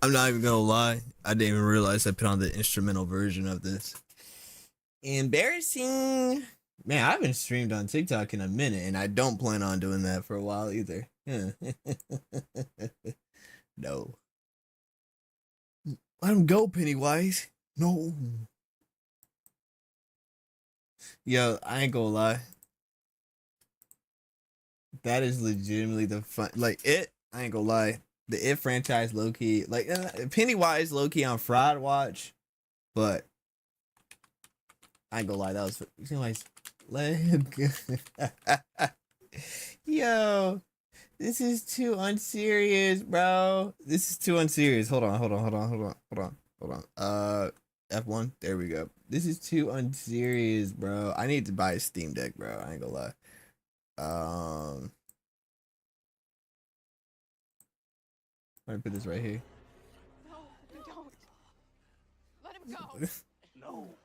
I'm not even gonna lie. I didn't even realize I put on the instrumental version of this. Embarrassing. Man, I haven't streamed on TikTok in a minute, and I don't plan on doing that for a while either. No. Let him go, Pennywise. No. Yo, I ain't gonna lie. That is legitimately the fun. Like, it, I ain't gonna lie. The It franchise low key. Like, Pennywise low key on Fraud Watch. But I ain't gonna lie. That was. Pennywise. Let him go. Yo. This is too unserious, bro. This is too unserious. Hold on. F1. There we go. This is too unserious, bro. I need to buy a Steam Deck, bro. I ain't gonna lie. I'm gonna put this right here. No, don't. Let him go.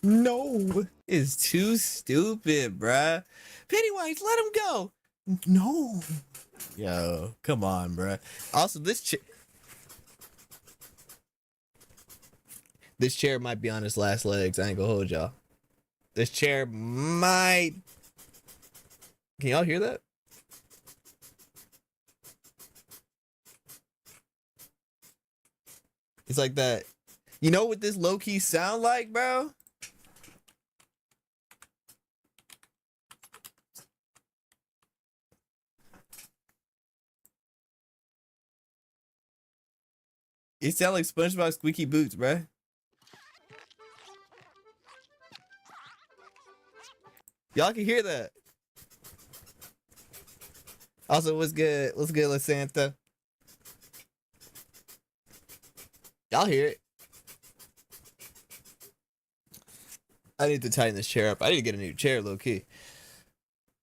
No. It's too stupid, bruh. Pennywise, let him go. No. Yo, come on, bruh. Also, this chair might be on its last legs. I ain't gonna hold y'all. This chair might. Can y'all hear that? It's like that. You know what this low key sound like, bro? It sound like SpongeBob Squeaky Boots, bruh. Y'all can hear that. Also, what's good? What's good, LaSanta? Y'all hear it. I need to tighten this chair up. I need to get a new chair, low key.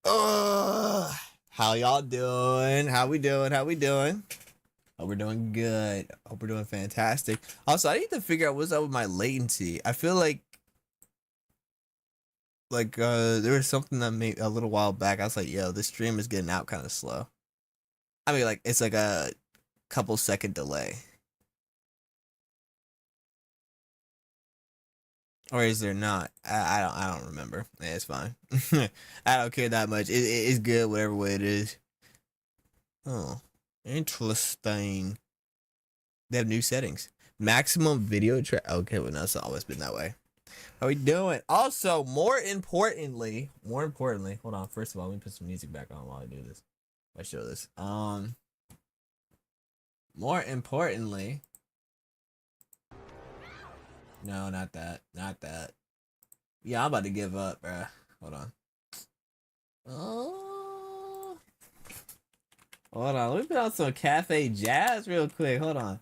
How y'all doing? How we doing? Hope we're doing good. Hope we're doing fantastic. Also, I need to figure out what's up with my latency. I feel like there was something that made a little while back. I was like, yo, this stream is getting out kind of slow. I mean, like, it's like a couple second delay. Or is there not? I don't remember. Yeah, it's fine. I don't care that much. It's good whatever way it is. Oh, interesting. They have new settings. Maximum video track. Okay, well, that's always been that way. How we doing? Also, more importantly, hold on. First of all, let me put some music back on while I do this. I show this. More importantly. No, not that. Not that. Yeah, I'm about to give up, bruh. Hold on. Oh. Hold on. Let me put on some Cafe Jazz real quick. Hold on.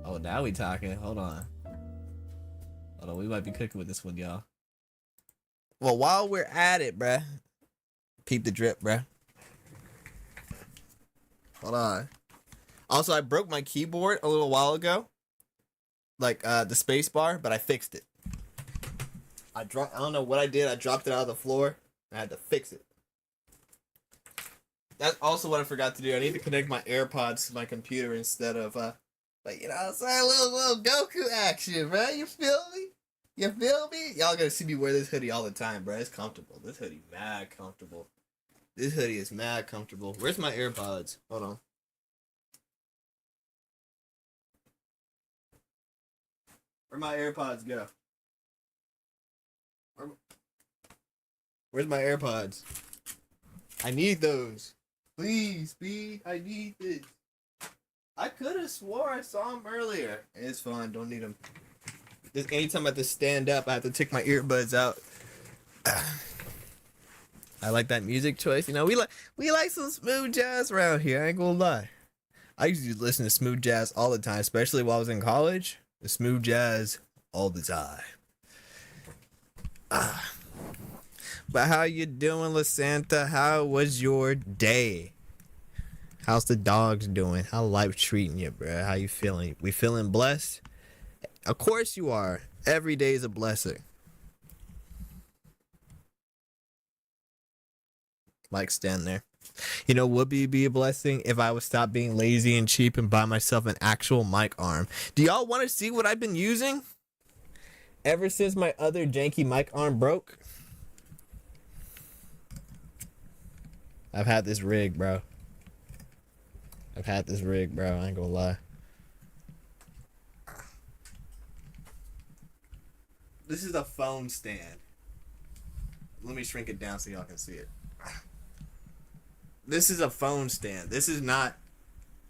Oh, now we talking. Hold on. Hold on. We might be cooking with this one, y'all. Well, while we're at it, bruh. Peep the drip, bruh. Hold on. Also, I broke my keyboard a little while ago. Like, the space bar, but I fixed it. I don't know what I did. I dropped it out of the floor. I had to fix it. That's also what I forgot to do. I need to connect my AirPods to my computer instead of, like, you know what I'm saying? A little Goku action, bro. You feel me? You feel me? Y'all gonna see me wear this hoodie all the time, bro. It's comfortable. This hoodie mad comfortable. This hoodie is mad comfortable. Where's my AirPods? Hold on. Where'd my AirPods go? Where's my AirPods? I need those. Please, B. I need this. I could have swore I saw them earlier. It's fine. Don't need them. Anytime I have to stand up, I have to take my earbuds out. I like that music choice. You know, we like some smooth jazz around here. I ain't gonna lie. I used to listen to smooth jazz all the time, especially while I was in college. The smooth jazz all the time. But how you doing, LaSanta? How was your day? How's the dogs doing? How life treating you, bro? How you feeling? We feeling blessed? Of course you are. Every day is a blessing. mic stand there. You know, would be a blessing if I would stop being lazy and cheap and buy myself an actual mic arm. Do y'all want to see what I've been using? Ever since my other janky mic arm broke, I've had this rig, bro. I ain't gonna lie. This is a phone stand. Let me shrink it down so y'all can see it. This is a phone stand. This is not,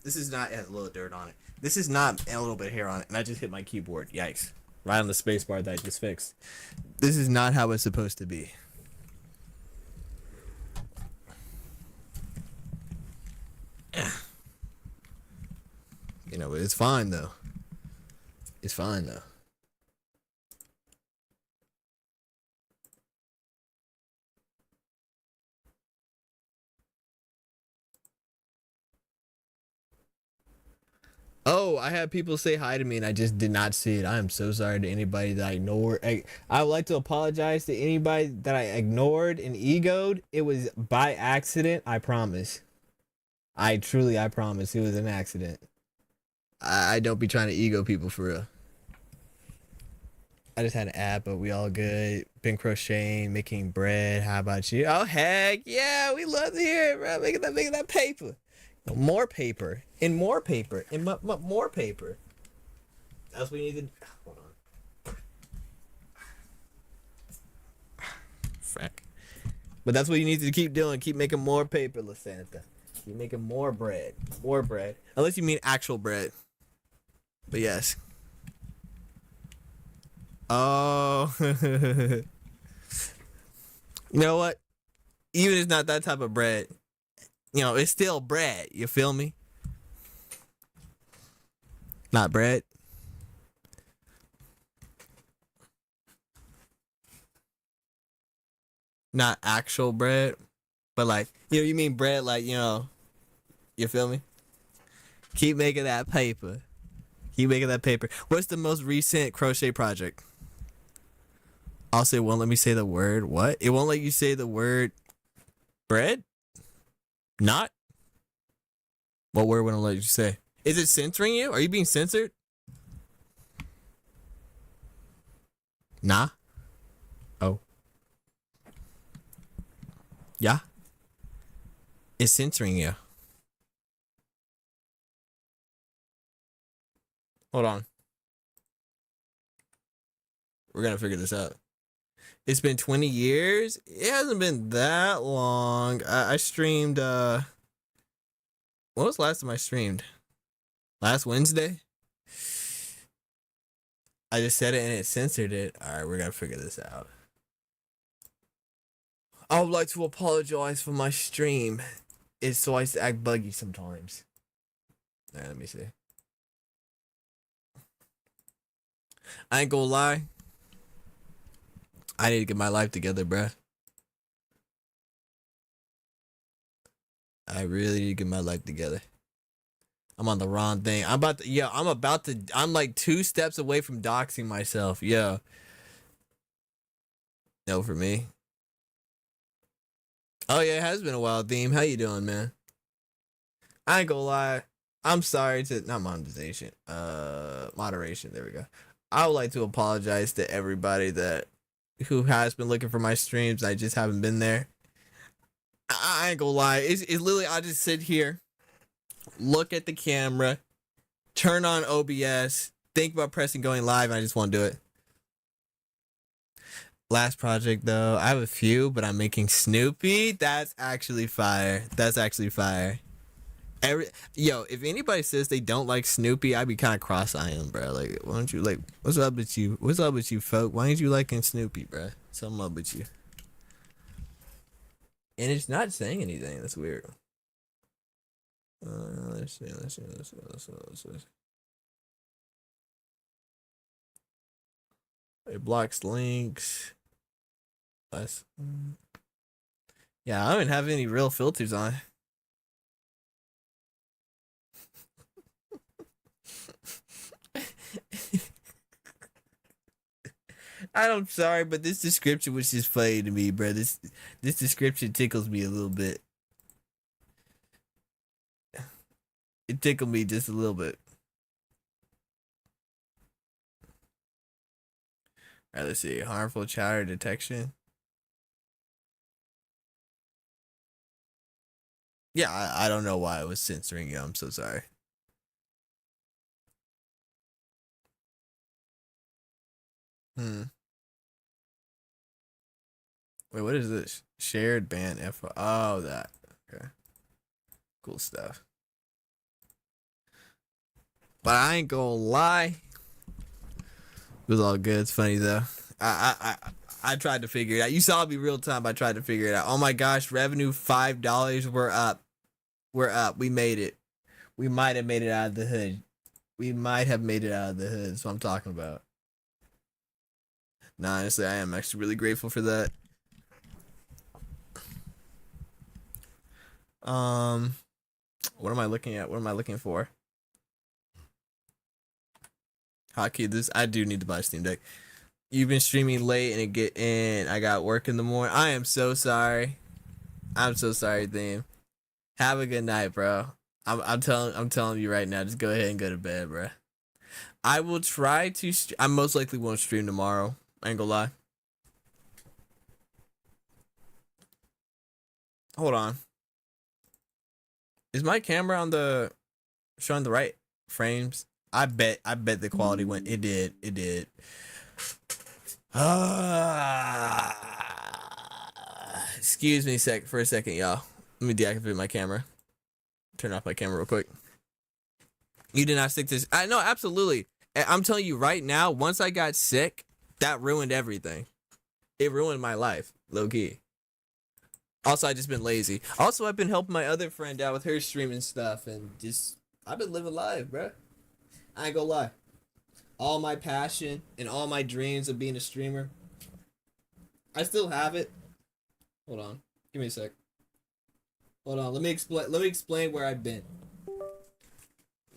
it has a little dirt on it. This is not a little bit of hair on it. And I just hit my keyboard. Yikes. Right on the space bar that I just fixed. This is not how it's supposed to be. You know, it's fine though. It's fine though. Oh, I had people say hi to me and I just did not see it. I am so sorry to anybody that I ignored. I would like to apologize to anybody that I ignored and egoed. It was by accident, I promise. I promise it was an accident. I don't be trying to ego people for real. I just had an app, but we all good. Been crocheting, making bread. How about you? Oh heck yeah, we love to hear it, bro. Making that paper. More paper. And more paper. And more paper. That's what we need to. Hold on. Frack. But that's what you need to keep doing. Keep making more paper, LaSanta. Keep making more bread. More bread. Unless you mean actual bread. But yes. Oh. You know what? Even if it's not that type of bread, you know, it's still bread. You feel me? Not bread. Not actual bread. But like, you know, you mean bread like, you know, you feel me? Keep making that paper. Keep making that paper. What's the most recent crochet project? Also, it won't let me say the word what? It won't let you say the word bread? Not? What word wouldn't let you say? Is it censoring you? Are you being censored? Nah. Oh. Yeah. It's censoring you. Hold on. We're gonna figure this out. It's been 20 years? It hasn't been that long. I streamed, when was the last time I streamed? Last Wednesday? I just said it and it censored it. Alright, we're gonna figure this out. I would like to apologize for my stream. It's so I act buggy sometimes. Alright, let me see. I ain't gonna lie. I need to get my life together, bruh. I really need to get my life together. I'm on the wrong thing. I'm like 2 steps away from doxing myself. Yeah. No for me. Oh yeah, it has been a while, Theme. How you doing, man? I ain't gonna lie. I'm sorry to not monetization. Moderation. There we go. I would like to apologize to everybody who has been looking for my streams. I just haven't been there. I ain't gonna lie. It's literally I just sit here, look at the camera, turn on OBS, think about pressing going live, and I just want to do it. Last project though, I have a few, but I'm making Snoopy. That's actually fire. That's actually fire. If anybody says they don't like Snoopy, I'd be kind of cross-eyed, bro. Like, why don't you like? What's up with you? What's up with you, folk? Why ain't you liking Snoopy, bro? Something up with you. And it's not saying anything. That's weird. Let's see. It blocks links. Yeah, I don't have any real filters on. I'm sorry, but this description was just funny to me, bro. This description tickles me a little bit. It tickled me just a little bit. All right, let's see. Harmful chatter detection. Yeah, I don't know why I was censoring you. I'm so sorry. Wait, what is this? Shared ban info. Oh, that. Okay. Cool stuff. But I ain't gonna lie. It was all good. It's funny though. I tried to figure it out. You saw me real time. I tried to figure it out. Oh my gosh, revenue $5. We're up. We're up. We made it. We might have made it out of the hood. We might have made it out of the hood. That's what I'm talking about. Nah, honestly, I am actually really grateful for that. What am I looking at? What am I looking for? Hotkey, this I do need to buy Steam Deck. You've been streaming late and I got work in the morning. I am so sorry. I'm so sorry, Theme. Have a good night, bro. I'm telling you right now, just go ahead and go to bed, bro. I will try to I most likely won't stream tomorrow. I ain't gonna lie. Hold on. Is my camera on the showing the right frames? I bet the quality went. It did. Excuse me for a second, y'all. Let me deactivate my camera. Turn off my camera real quick. You did not stick to this. I know, absolutely. I'm telling you right now, once I got sick, that ruined everything. It ruined my life, low key. Also, I just been lazy. Also, I've been helping my other friend out with her streaming stuff, and just I've been living life, bruh. I ain't gonna lie. All my passion and all my dreams of being a streamer, I still have it. Hold on, give me a sec. Hold on, let me explain where I've been.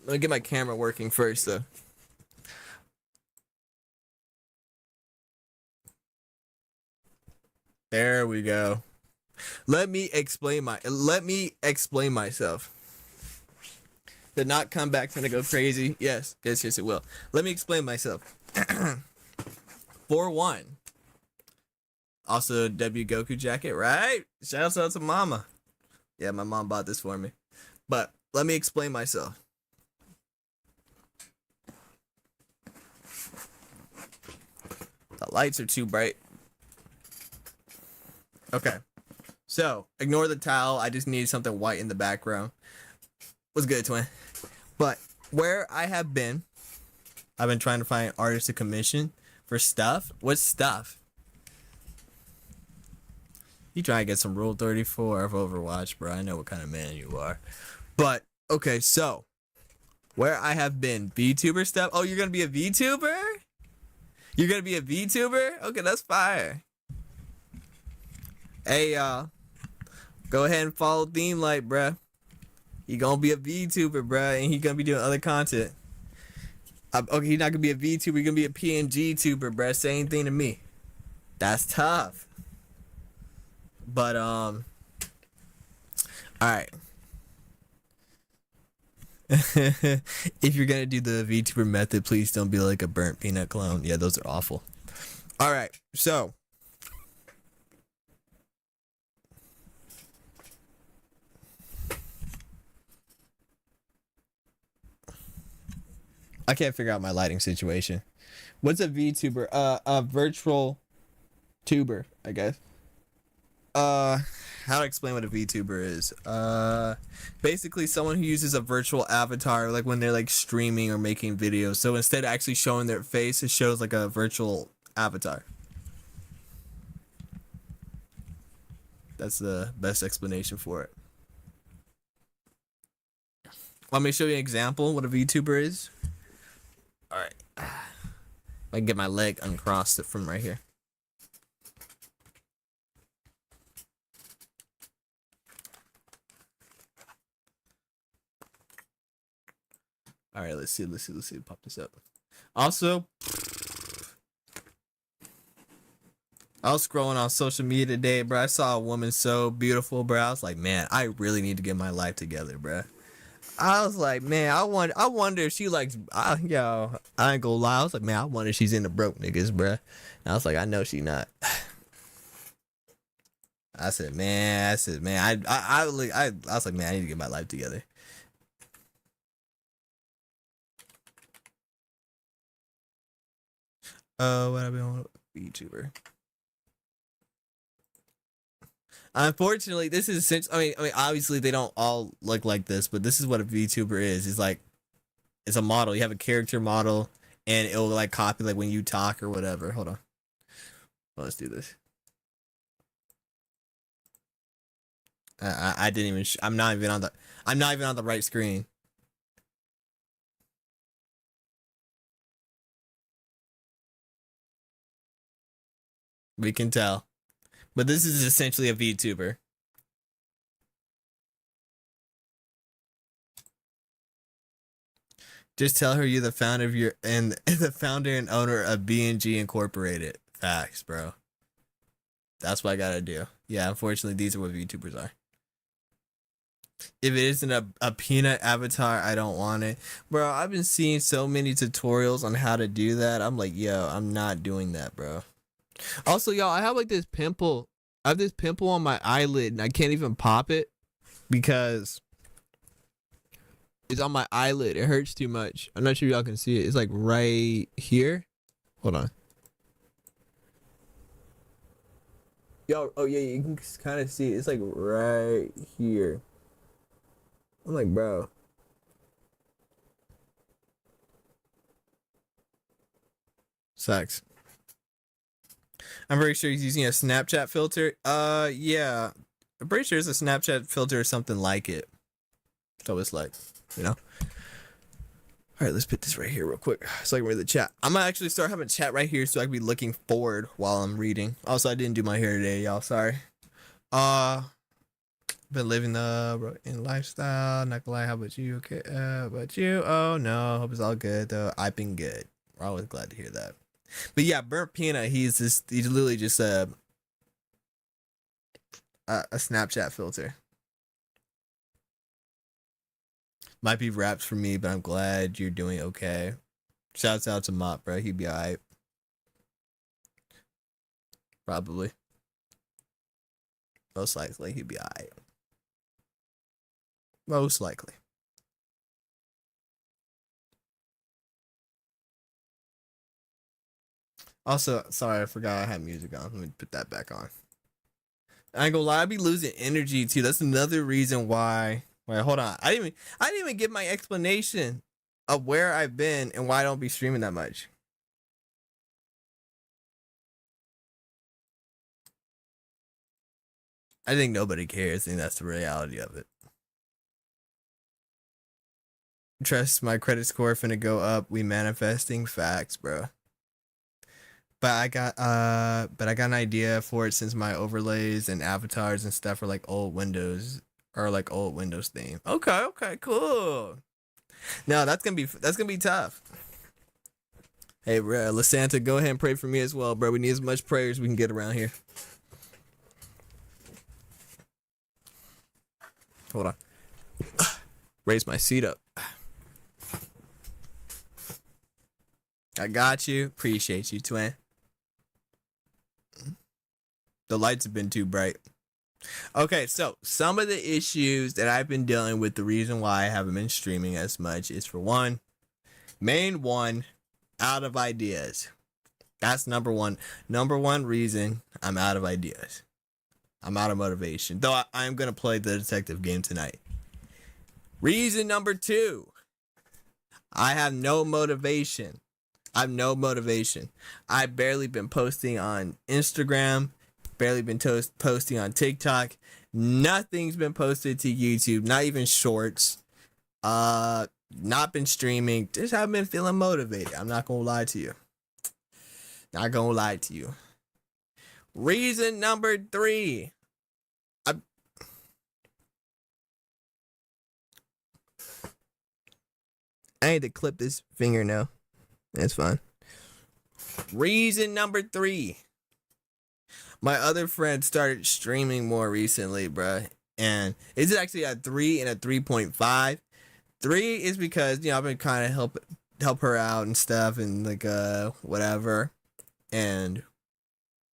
Let me get my camera working first, though. There we go. Let me explain myself. Did not come back to go crazy. Yes, it will. Let me explain myself. For one. Also, W Goku jacket, right? Shout out to Mama. Yeah, my mom bought this for me. But let me explain myself. The lights are too bright. Okay. So, ignore the towel. I just needed something white in the background. What's good, twin? But where I have been, I've been trying to find artists to commission for stuff. What stuff? You trying to get some Rule 34 of Overwatch, bro. I know what kind of man you are. But, okay, so, where I have been, VTuber stuff. Oh, you're going to be a VTuber? You're going to be a VTuber? Okay, that's fire. Hey, y'all. Go ahead and follow Theme Light, bruh. He gonna be a VTuber, bruh, and he gonna be doing other content. Okay, he's not gonna be a VTuber, he's gonna be a PNG tuber, bruh. Same thing to me. That's tough. But, alright. If you're gonna do the VTuber method, please don't be like a burnt peanut clone. Yeah, those are awful. Alright, so. I can't figure out my lighting situation. What's a VTuber? A virtual tuber, I guess. How to explain what a VTuber is? Basically someone who uses a virtual avatar, like when they're like streaming or making videos. So instead of actually showing their face, it shows like a virtual avatar. That's the best explanation for it. Want me to show you an example what a VTuber is? Alright. I can get my leg uncrossed from right here. Alright, let's see. Pop this up. Also, I was scrolling on social media today, bro. I saw a woman so beautiful, bro. I was like, man, I really need to get my life together, bro. I was like, man, I wonder if she likes, yo, I ain't gonna lie. I was like, man, I wonder if she's into broke niggas, bro. And I was like, I know she not. I said, man, I was like, man, I need to get my life together. What I've been on YouTuber. Unfortunately, this is essentially. I mean, obviously they don't all look like this, but this is what a VTuber is. It's like, it's a model. You have a character model, and it'll like copy like when you talk or whatever. Hold on. Well, let's do this. I didn't even. I'm not even on the. I'm not even on the right screen. We can tell, but this is essentially a VTuber. Just tell her you're the founder of your and the founder and owner of BNG Incorporated. Facts, bro. That's what I gotta do. Yeah, unfortunately, these are what VTubers are. If it isn't a peanut avatar, I don't want it. Bro, I've been seeing so many tutorials on how to do that. I'm like, yo, I'm not doing that, bro. Also, y'all, I have like this pimple. I have this pimple on my eyelid and I can't even pop it because it's on my eyelid. It hurts too much. I'm not sure y'all can see it. It's like right here. Hold on. Yo, oh yeah, you can kind of see it. It's like right here. I'm like, bro. Sucks. I'm very sure he's using a Snapchat filter. Yeah. I'm pretty sure it's a Snapchat filter or something like it. So it's like, you know. All right, let's put this right here real quick so I can read the chat. I'm gonna actually start having chat right here so I can be looking forward while I'm reading. Also, I didn't do my hair today, y'all. Sorry. Been living the in lifestyle. Not gonna lie. How about you? Okay. About you? Oh no. Hope it's all good though. I've been good. We're always glad to hear that. But yeah, Burnt Peanut. He's literally just a Snapchat filter. Might be raps for me, but I'm glad you're doing okay. Shouts out to Mop, bro. He'd be alright. Probably. Most likely, he'd be alright. Most likely. Also, sorry, I forgot I had music on. Let me put that back on. I ain't gonna lie, I be losing energy too. That's another reason why. Wait, hold on. I didn't even give my explanation of where I've been and why I don't be streaming that much. I think nobody cares. I think that's the reality of it. Trust my credit score finna go up. We manifesting facts, bro. But I got an idea for it since my overlays and avatars and stuff are like old Windows or like old Windows theme. Okay, cool. No, that's gonna be tough. Hey, bro, LaSanta, go ahead and pray for me as well, bro. We need as much prayers we can get around here. Hold on. Raise my seat up. I got you. Appreciate you, twin. The lights have been too bright. Okay, so some of the issues that I've been dealing with, the reason why I haven't been streaming as much is for one, out of ideas. That's number one. Number one reason I'm out of ideas. I'm out of motivation. Though I'm going to play the detective game tonight. Reason number two, I have no motivation. I've barely been posting on Instagram, barely been posting on TikTok. Nothing's been posted to YouTube, not even shorts. Not been streaming. Just haven't been feeling motivated. I'm not gonna lie to you. Reason number three. I need to clip this fingernail. That's fine. Reason number three. My other friend started streaming more recently, bruh. And it's actually a 3 and a 3.5. 3 is because, I've been kind of help her out and stuff and like whatever. And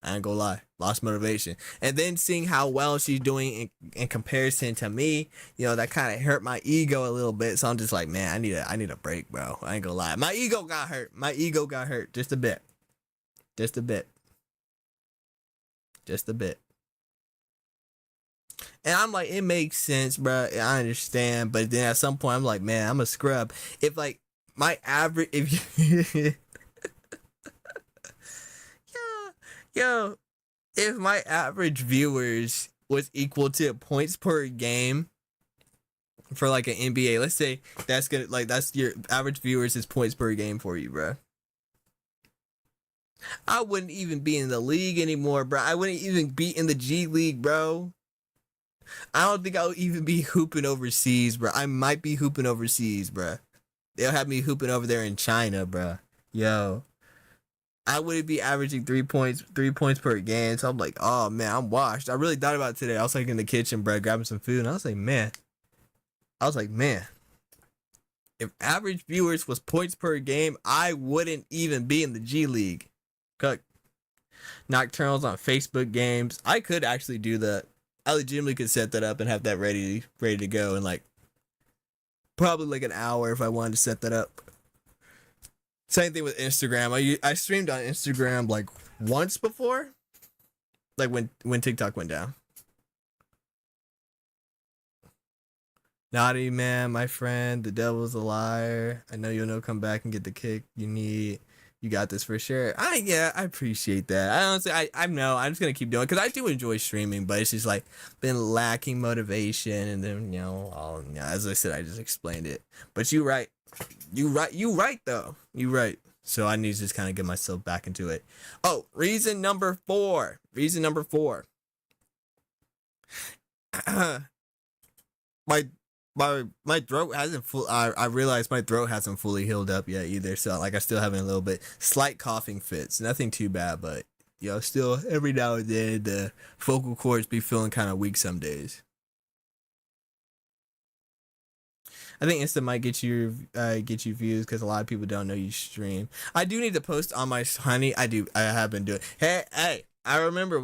I ain't gonna lie, lost motivation. And then seeing how well she's doing in comparison to me, that kind of hurt my ego a little bit. So I'm just like, man, I need a break, bro. I ain't gonna lie. My ego got hurt. My ego got hurt just a bit. Just a bit. Just a bit. And I'm like, it makes sense, bro. I understand. But then at some point, I'm like, man, I'm a scrub. If like my average, if you, yo, if my average viewers was equal to points per game for like an NBA, let's say that's your average viewers is points per game for you, bro. I wouldn't even be in the league anymore, bro. I wouldn't even be in the G League, bro. I don't think I'll even be hooping overseas, bro. I might be hooping overseas, bro. They'll have me hooping over there in China, bro. Yo. I wouldn't be averaging 3 points per game. So I'm like, oh man, I'm washed. I really thought about it today. I was like in the kitchen, bro, grabbing some food, and I was like, man. If average viewers was points per game, I wouldn't even be in the G League. Cut. Nocturnals on Facebook games. I could actually do that. I legitimately could set that up and have that ready to go in like probably like an hour if I wanted to set that up. Same thing with Instagram. I streamed on Instagram like once before, like when TikTok went down. Naughty man, my friend, the devil's a liar. I know you'll know come back and get the kick you need. You got this for sure. I appreciate that. I honestly, I know I'm just gonna keep doing it because I do enjoy streaming, but it's just like been lacking motivation, and then as I said, I just explained it. But you right though. You right. So I need to just kind of get myself back into it. Oh, reason number 4. My throat hasn't I realized my throat hasn't fully healed up yet either. So like I still having a little bit slight coughing fits. Nothing too bad, but still every now and then the vocal cords be feeling kind of weak some days. I think Insta might get you views because a lot of people don't know you stream. I do need to post on my honey. I have been doing. Hey, I remember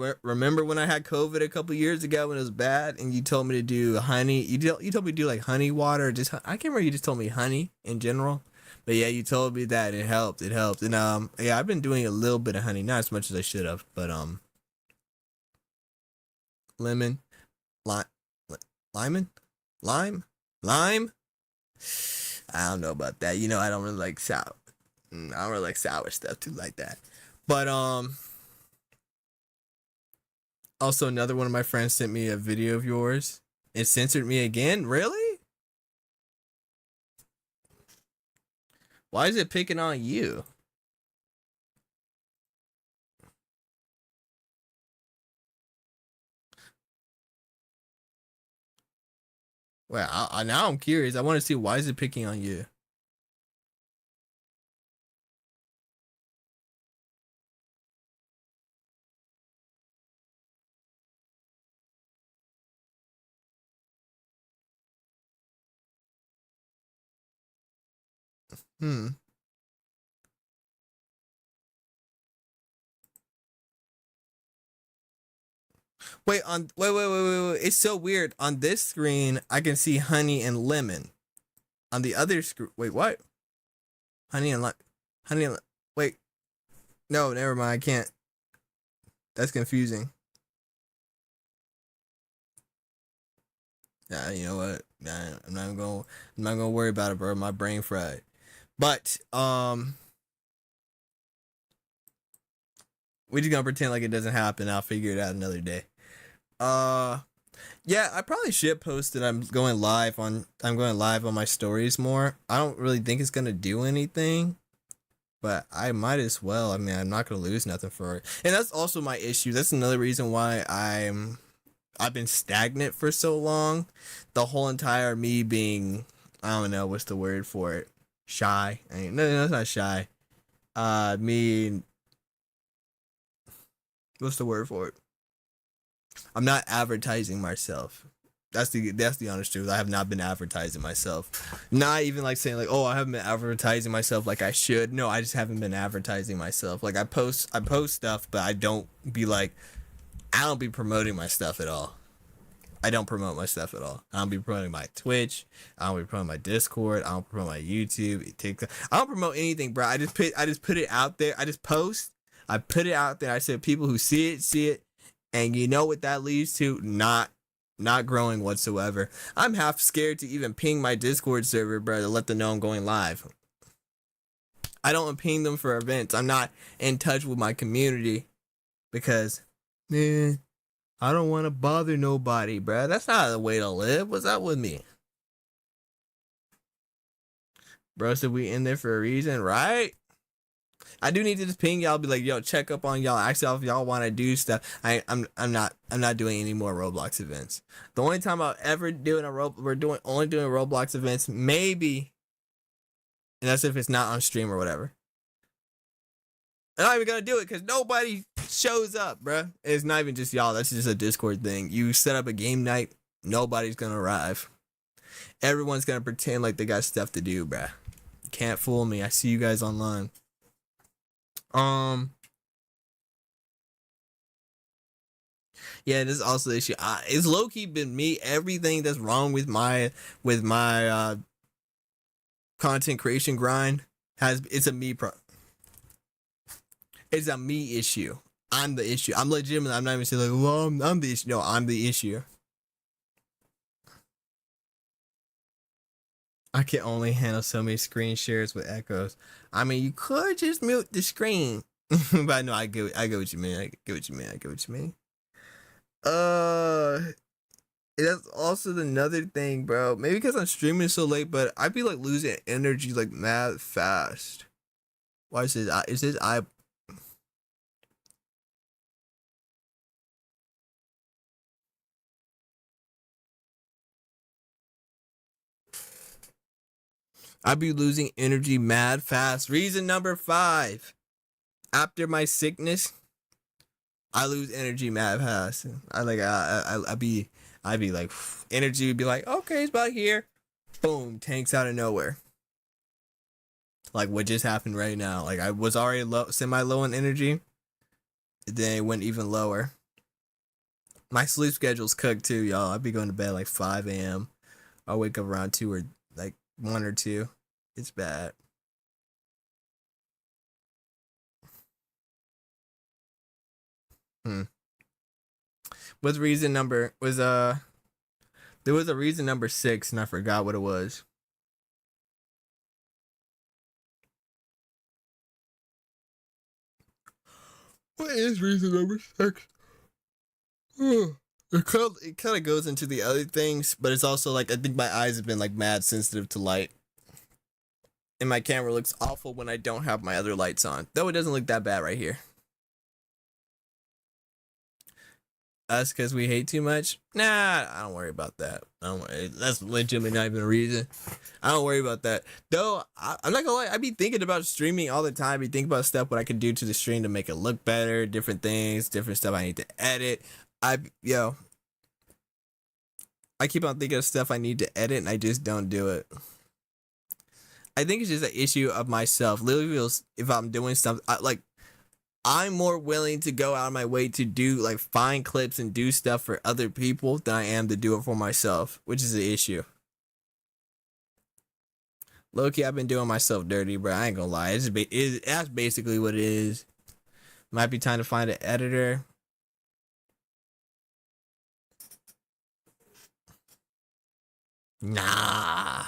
when I had COVID a couple years ago when it was bad, and you told me to do honey. You told me to do like honey water. Just I can't remember. You just told me honey in general. But yeah, you told me that it helped. It helped, and yeah, I've been doing a little bit of honey, not as much as I should have, but lemon, lime, lime. I don't know about that. I don't really like sour. I don't really like sour stuff too like that. But also another one of my friends sent me a video of yours. It censored me again. Really? Why is it picking on you? Well, now I'm curious. I want to see why is it picking on you. Hmm. Wait. It's so weird. On this screen, I can see honey and lemon. On the other screen, wait, what? Honey and wait. No, never mind. I can't. That's confusing. Nah, you know what? Nah, I'm not gonna worry about it, bro. My brain fried. But we're just gonna pretend like it doesn't happen. I'll figure it out another day. Uh, yeah, I probably should post that I'm going live on my stories more. I don't really think it's gonna do anything, but I might as well. I mean, I'm not gonna lose nothing for it. And that's also my issue. That's another reason why I've been stagnant for so long. The whole entire me being, I don't know what's the word for it. Shy. No, it's not shy. Me. What's the word for it? I'm not advertising myself. That's the honest truth. I have not been advertising myself. Not even like saying like, oh, I haven't been advertising myself like I should. No, I just haven't been advertising myself. Like I post stuff, but I don't be promoting my stuff at all. I don't promote my stuff at all. I don't be promoting my Twitch. I don't be promoting my Discord. I don't promote my YouTube, TikTok. I don't promote anything, bro. I just put it out there. I just post. I put it out there. I said people who see it, and you know what that leads to? Not growing whatsoever. I'm half scared to even ping my Discord server, bro, to let them know I'm going live. I don't ping them for events. I'm not in touch with my community because, man, I don't want to bother nobody, bro. That's not the way to live. What's up with me? Bro said we in there for a reason, right? I do need to just ping y'all, be like, yo, check up on y'all. Ask y'all if y'all want to do stuff. I'm not doing any more Roblox events. The only time I'll ever do only doing Roblox events, maybe, and that's if it's not on stream or whatever. I'm not even gonna do it because nobody shows up, bruh. It's not even just y'all. That's just a Discord thing. You set up a game night, nobody's gonna arrive. Everyone's gonna pretend like they got stuff to do, bruh. Can't fool me. I see you guys online. Yeah, this is also the issue. It's low key been me. Everything that's wrong with my content creation grind it's a me it's a me issue. I'm the issue. I'm legitimate. I'm not even saying like, well, I'm the issue. No, I'm the issue. I can only handle so many screen shares with echoes. I mean, you could just mute the screen. But no, I get what you mean. I get what you mean. That's also another thing, bro. Maybe because I'm streaming so late, but I'd be like losing energy like mad fast. Why is this? I? I'd be losing energy mad fast. Reason number 5. After my sickness, I lose energy mad fast. I'd be like, energy would be like, okay, it's about here. Boom, tanks out of nowhere. Like what just happened right now. Like I was already semi-low on energy. Then it went even lower. My sleep schedule's cooked too, y'all. I'd be going to bed like 5 a.m. I'll wake up around 2 or like 1 or 2. It's bad. What reason number was there was a reason number 6 and I forgot what it was. What is reason number 6? It kind of goes into the other things, but it's also like I think my eyes have been like mad sensitive to light. And my camera looks awful when I don't have my other lights on. Though it doesn't look that bad right here. Us because we hate too much? Nah, I don't worry about that. I don't worry. That's legitimately not even a reason. I don't worry about that. Though, I'm not gonna lie, I be thinking about streaming all the time. I be thinking about stuff what I could do to the stream to make it look better, different things, different stuff I need to edit. I keep on thinking of stuff I need to edit and I just don't do it. I think it's just an issue of myself. Literally feels if I'm doing something I'm more willing to go out of my way to do like find clips and do stuff for other people than I am to do it for myself, which is the issue. Low-key, I've been doing myself dirty, bro. I ain't gonna lie. That's basically what it is. Might be time to find an editor. Nah.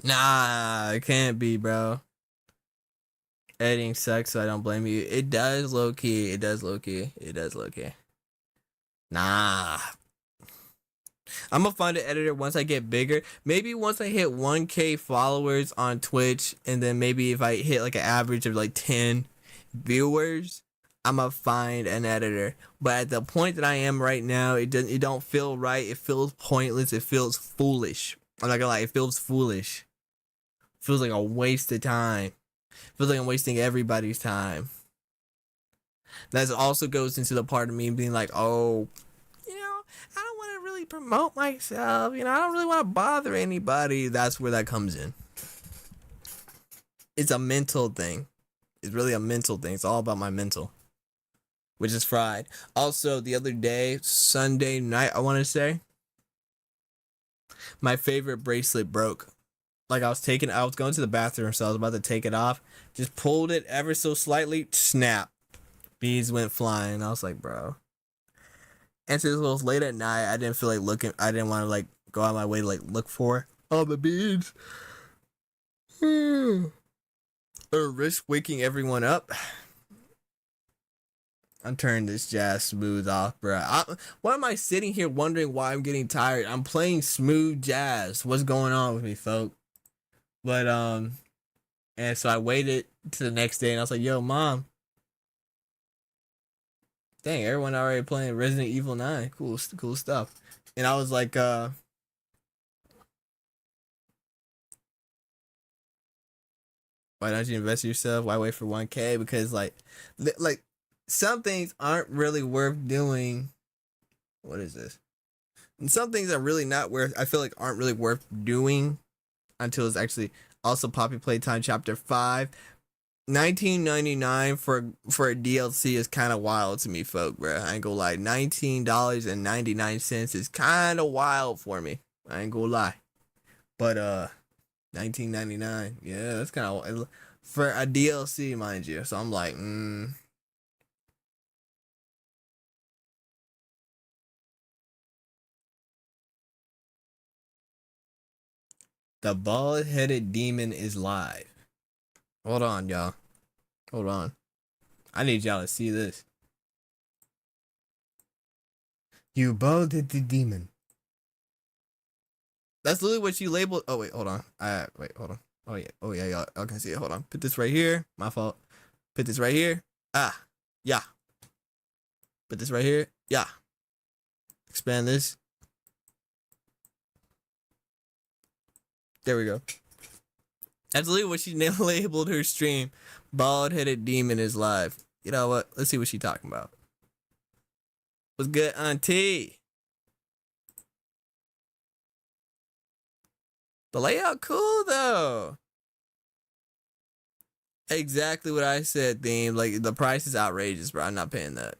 Nah, it can't be, bro. Editing sucks, so I don't blame you. It does low key. Nah. I'm gonna find an editor once I get bigger. Maybe once I hit 1K followers on Twitch, and then maybe if I hit like an average of like 10 viewers, I'm gonna find an editor. But at the point that I am right now, it don't feel right. It feels pointless. It feels foolish. I'm not gonna lie, it feels foolish. Feels like a waste of time. Feels like I'm wasting everybody's time. That also goes into the part of me being like, oh, I don't want to really promote myself. I don't really want to bother anybody. That's where that comes in. It's a mental thing. It's really a mental thing. It's all about my mental, which is fried. Also, the other day, Sunday night, I want to say, my favorite bracelet broke. Like I was going to the bathroom, so I was about to take it off. Just pulled it ever so slightly, snap. Beads went flying. I was like, bro. And since it was late at night, I didn't feel like looking. I didn't want to like go out of my way to like look for all the beads. Or risk waking everyone up. I'm turning this jazz smooth off, bro. Why am I sitting here wondering why I'm getting tired? I'm playing smooth jazz. What's going on with me, folk? But and so I waited to the next day, and I was like, "Yo, mom, dang, everyone already playing Resident Evil 9. Cool stuff." And I was like, why don't you invest in yourself? Why wait for 1K? Because like some things aren't really worth doing. What is this? And some things are really not worth. I feel like aren't really worth doing until it's actually also Poppy Playtime Chapter 5. $19.99 for a DLC is kind of wild to me, folk, bro. I ain't gonna lie. $19.99 is kind of wild for me. I ain't gonna lie. But $19.99, yeah, that's kind of for a DLC, mind you. So I'm like, The bald-headed demon is live. Hold on, y'all. Hold on. I need y'all to see this. You bald-headed demon. That's literally what you labeled. Oh, wait, hold on. Wait, hold on. Oh, yeah, y'all can see it. Hold on. Put this right here. My fault. Put this right here. Yeah. Put this right here. Yeah. Expand this. There we go. That's literally what she labeled her stream. Bald-headed demon is live. You know what? Let's see what she talking about. What's good, auntie? The layout cool though. Exactly what I said, theme. Like the price is outrageous, bro. I'm not paying that.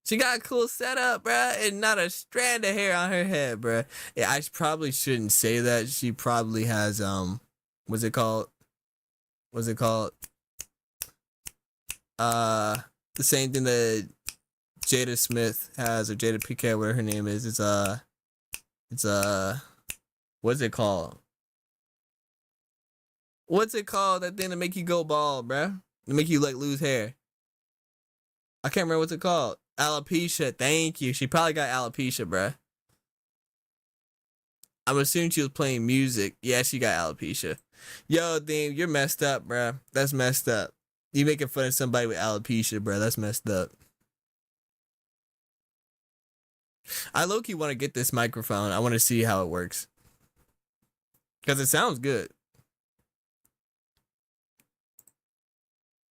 She got a cool setup, bro, and not a strand of hair on her head, bro. Yeah, I probably shouldn't say that. She probably has what's it called? The same thing that Jada Smith has, or Jada Piquet, whatever her name is. It's what's it called? What's it called? That thing that make you go bald, bro? To make you like lose hair. I can't remember what's it called. Alopecia. Thank you. She probably got alopecia, bro. I'm assuming she was playing music. Yeah, she got alopecia. Yo, Dean, you're messed up, bro. That's messed up. You making fun of somebody with alopecia, bro. That's messed up. I low-key want to get this microphone. I want to see how it works. Because it sounds good.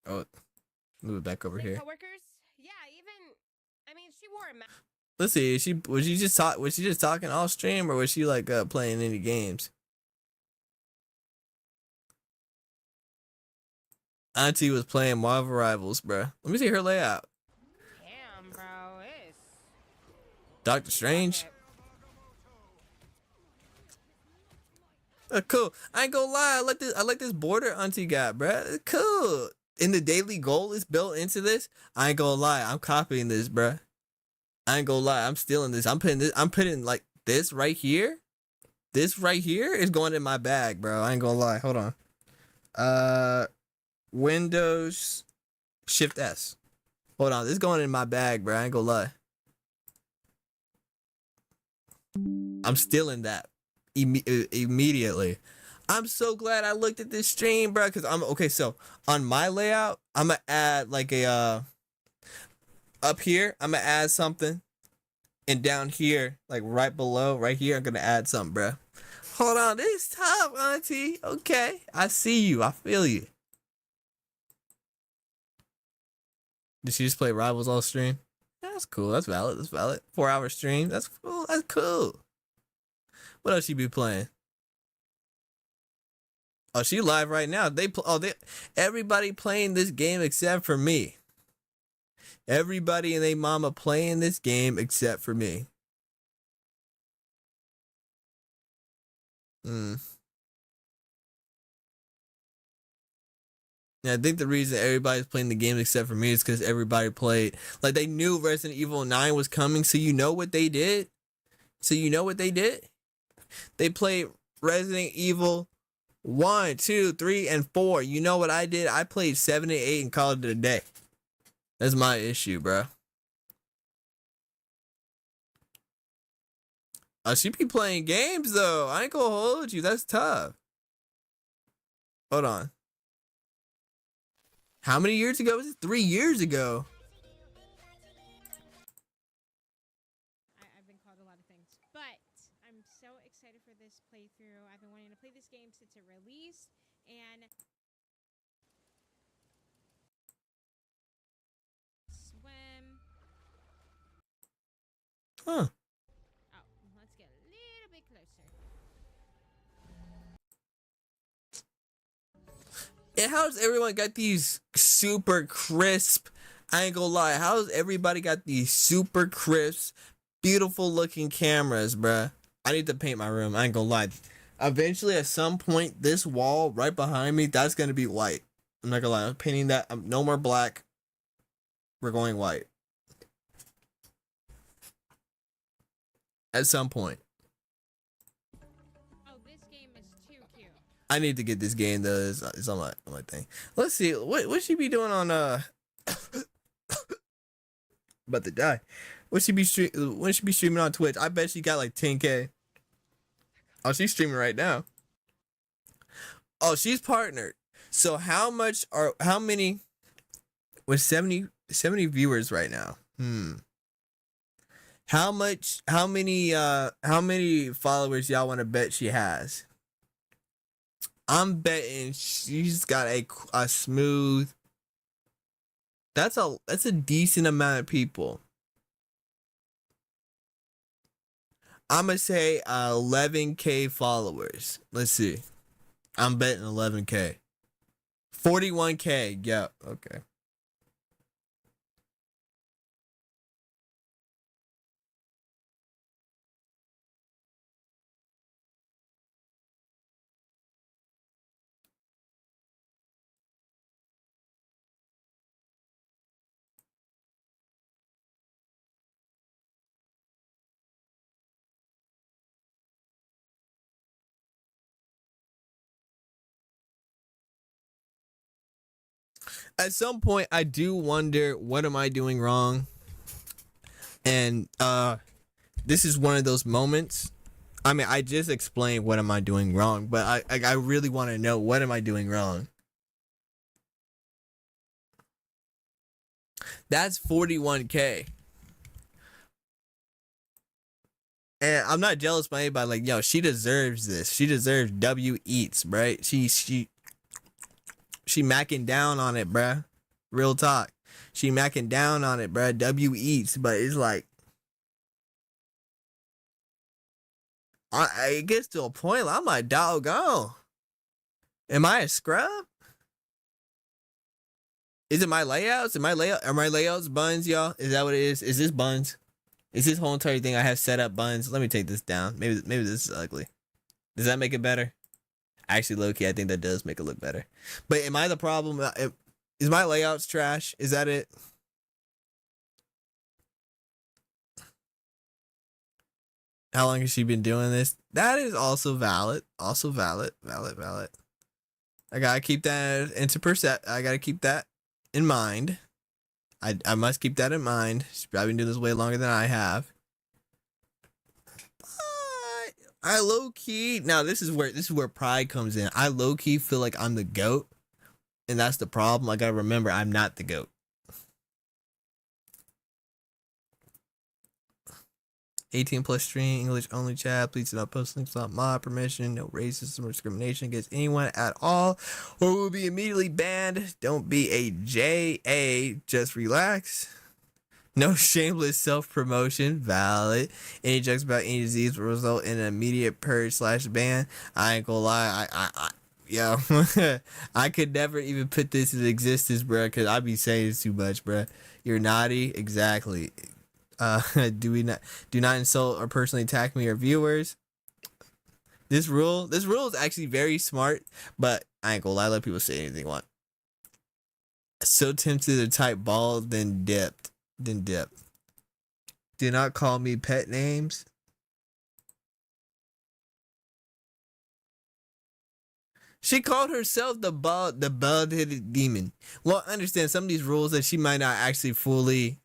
Oh, move it back over here. Coworkers? Yeah, even I mean, she wore a mask. Let's see. Was she just talking all stream, or was she like playing any games? Auntie was playing Marvel Rivals, bro. Let me see her layout. Damn, bro, it's Doctor Strange. Cool. I ain't gonna lie. I like this border Auntie got, bro. It's cool. And the daily goal is built into this. I ain't gonna lie. I'm copying this, bro. I ain't gonna lie. I'm stealing this. I'm putting like this right here. This right here is going in my bag, bro. I ain't gonna lie. Hold on. Windows Shift S. Hold on. This is going in my bag, bro. I ain't gonna lie. I'm stealing that immediately. I'm so glad I looked at this stream, bro, because okay, so on my layout, I'm gonna add like a up here, I'm gonna add something, and down here, like right below, right here, I'm gonna add something, bro. Hold on, this is tough, Auntie. Okay, I see you. I feel you. Did she just play Rivals all stream? That's cool. That's valid. That's valid. 4-hour stream. That's cool. That's cool. What else she be playing? Oh, she live right now. Everybody playing this game except for me. Everybody and they mama playing this game except for me. Yeah, I think the reason everybody's playing the game except for me is because everybody played. Like, they knew Resident Evil 9 was coming, so you know what they did? They played Resident Evil 1, 2, 3, and 4. You know what I did? I played 7 and 8 and called it a day. That's my issue, bro. She be playing games, though. I ain't gonna hold you. That's tough. Hold on. How many years ago was it? 3 years ago. I've been called a lot of things, but I'm so excited for this playthrough. I've been wanting to play this game since it released, and swim. Huh. Oh, let's get a little bit closer. And how's everyone got these super crisp? I ain't gonna lie. How's everybody got these super crisp, beautiful looking cameras, bruh? I need to paint my room. I ain't gonna lie. Eventually, at some point, this wall right behind me, that's gonna be white. I'm not gonna lie. I'm painting that. No more black. We're going white. At some point. Oh, this game is too cute. I need to get this game though. It's on my thing. Let's see. What she be doing on about to die. When she be streaming on Twitch? I bet she got like 10K. Oh, she's streaming right now. Oh, she's partnered. So how many with 70 viewers right now? How many followers y'all want to bet she has? I'm betting she's got a smooth. That's a decent amount of people. I'm gonna say 11K followers. Let's see. I'm betting 11K. 41K. Yeah. Okay. At some point, I do wonder, what am I doing wrong? And this is one of those moments. I mean, I just explained what am I doing wrong, but I really want to know, what am I doing wrong? That's 41K. And I'm not jealous by anybody. Like, yo, she deserves this. She deserves W Eats, right? She macking down on it, bruh. Real talk. She macking down on it, bruh. W Eats, but it's like, it gets to a point like, I'm like, doggone. Am I a scrub? Is it my layouts? Are my layouts buns, y'all? Is that what it is? Is this buns? Is this whole entire thing I have set up buns? Let me take this down. Maybe this is ugly. Does that make it better? Actually, low-key, I think that does make it look better. But am I the problem? Is my layouts trash? Is that it? How long has she been doing this? That is also valid. Also valid. Valid. I gotta keep that I gotta keep that in mind. I must keep that in mind. She's probably been doing this way longer than I have. But I low key, now this is where pride comes in. I low key feel like I'm the GOAT, and that's the problem. I gotta remember, I'm not the GOAT. 18 plus stream, English only chat. Please do not post links without my permission. No racism or discrimination against anyone at all, or will be immediately banned. Don't be a JA. Just relax. No shameless self-promotion. Valid. Any jokes about any disease will result in an immediate purge/ban. I ain't gonna lie. Yo, I could never even put this in existence, bro, because I be saying too much, bro. You're naughty. Exactly. Do not insult or personally attack me or viewers. This rule is actually very smart, but I ain't gonna lie, let people say anything they want. So tempted to type ball, then dip. Do not call me pet names. She called herself the bald-headed demon. Well, I understand some of these rules that she might not actually fully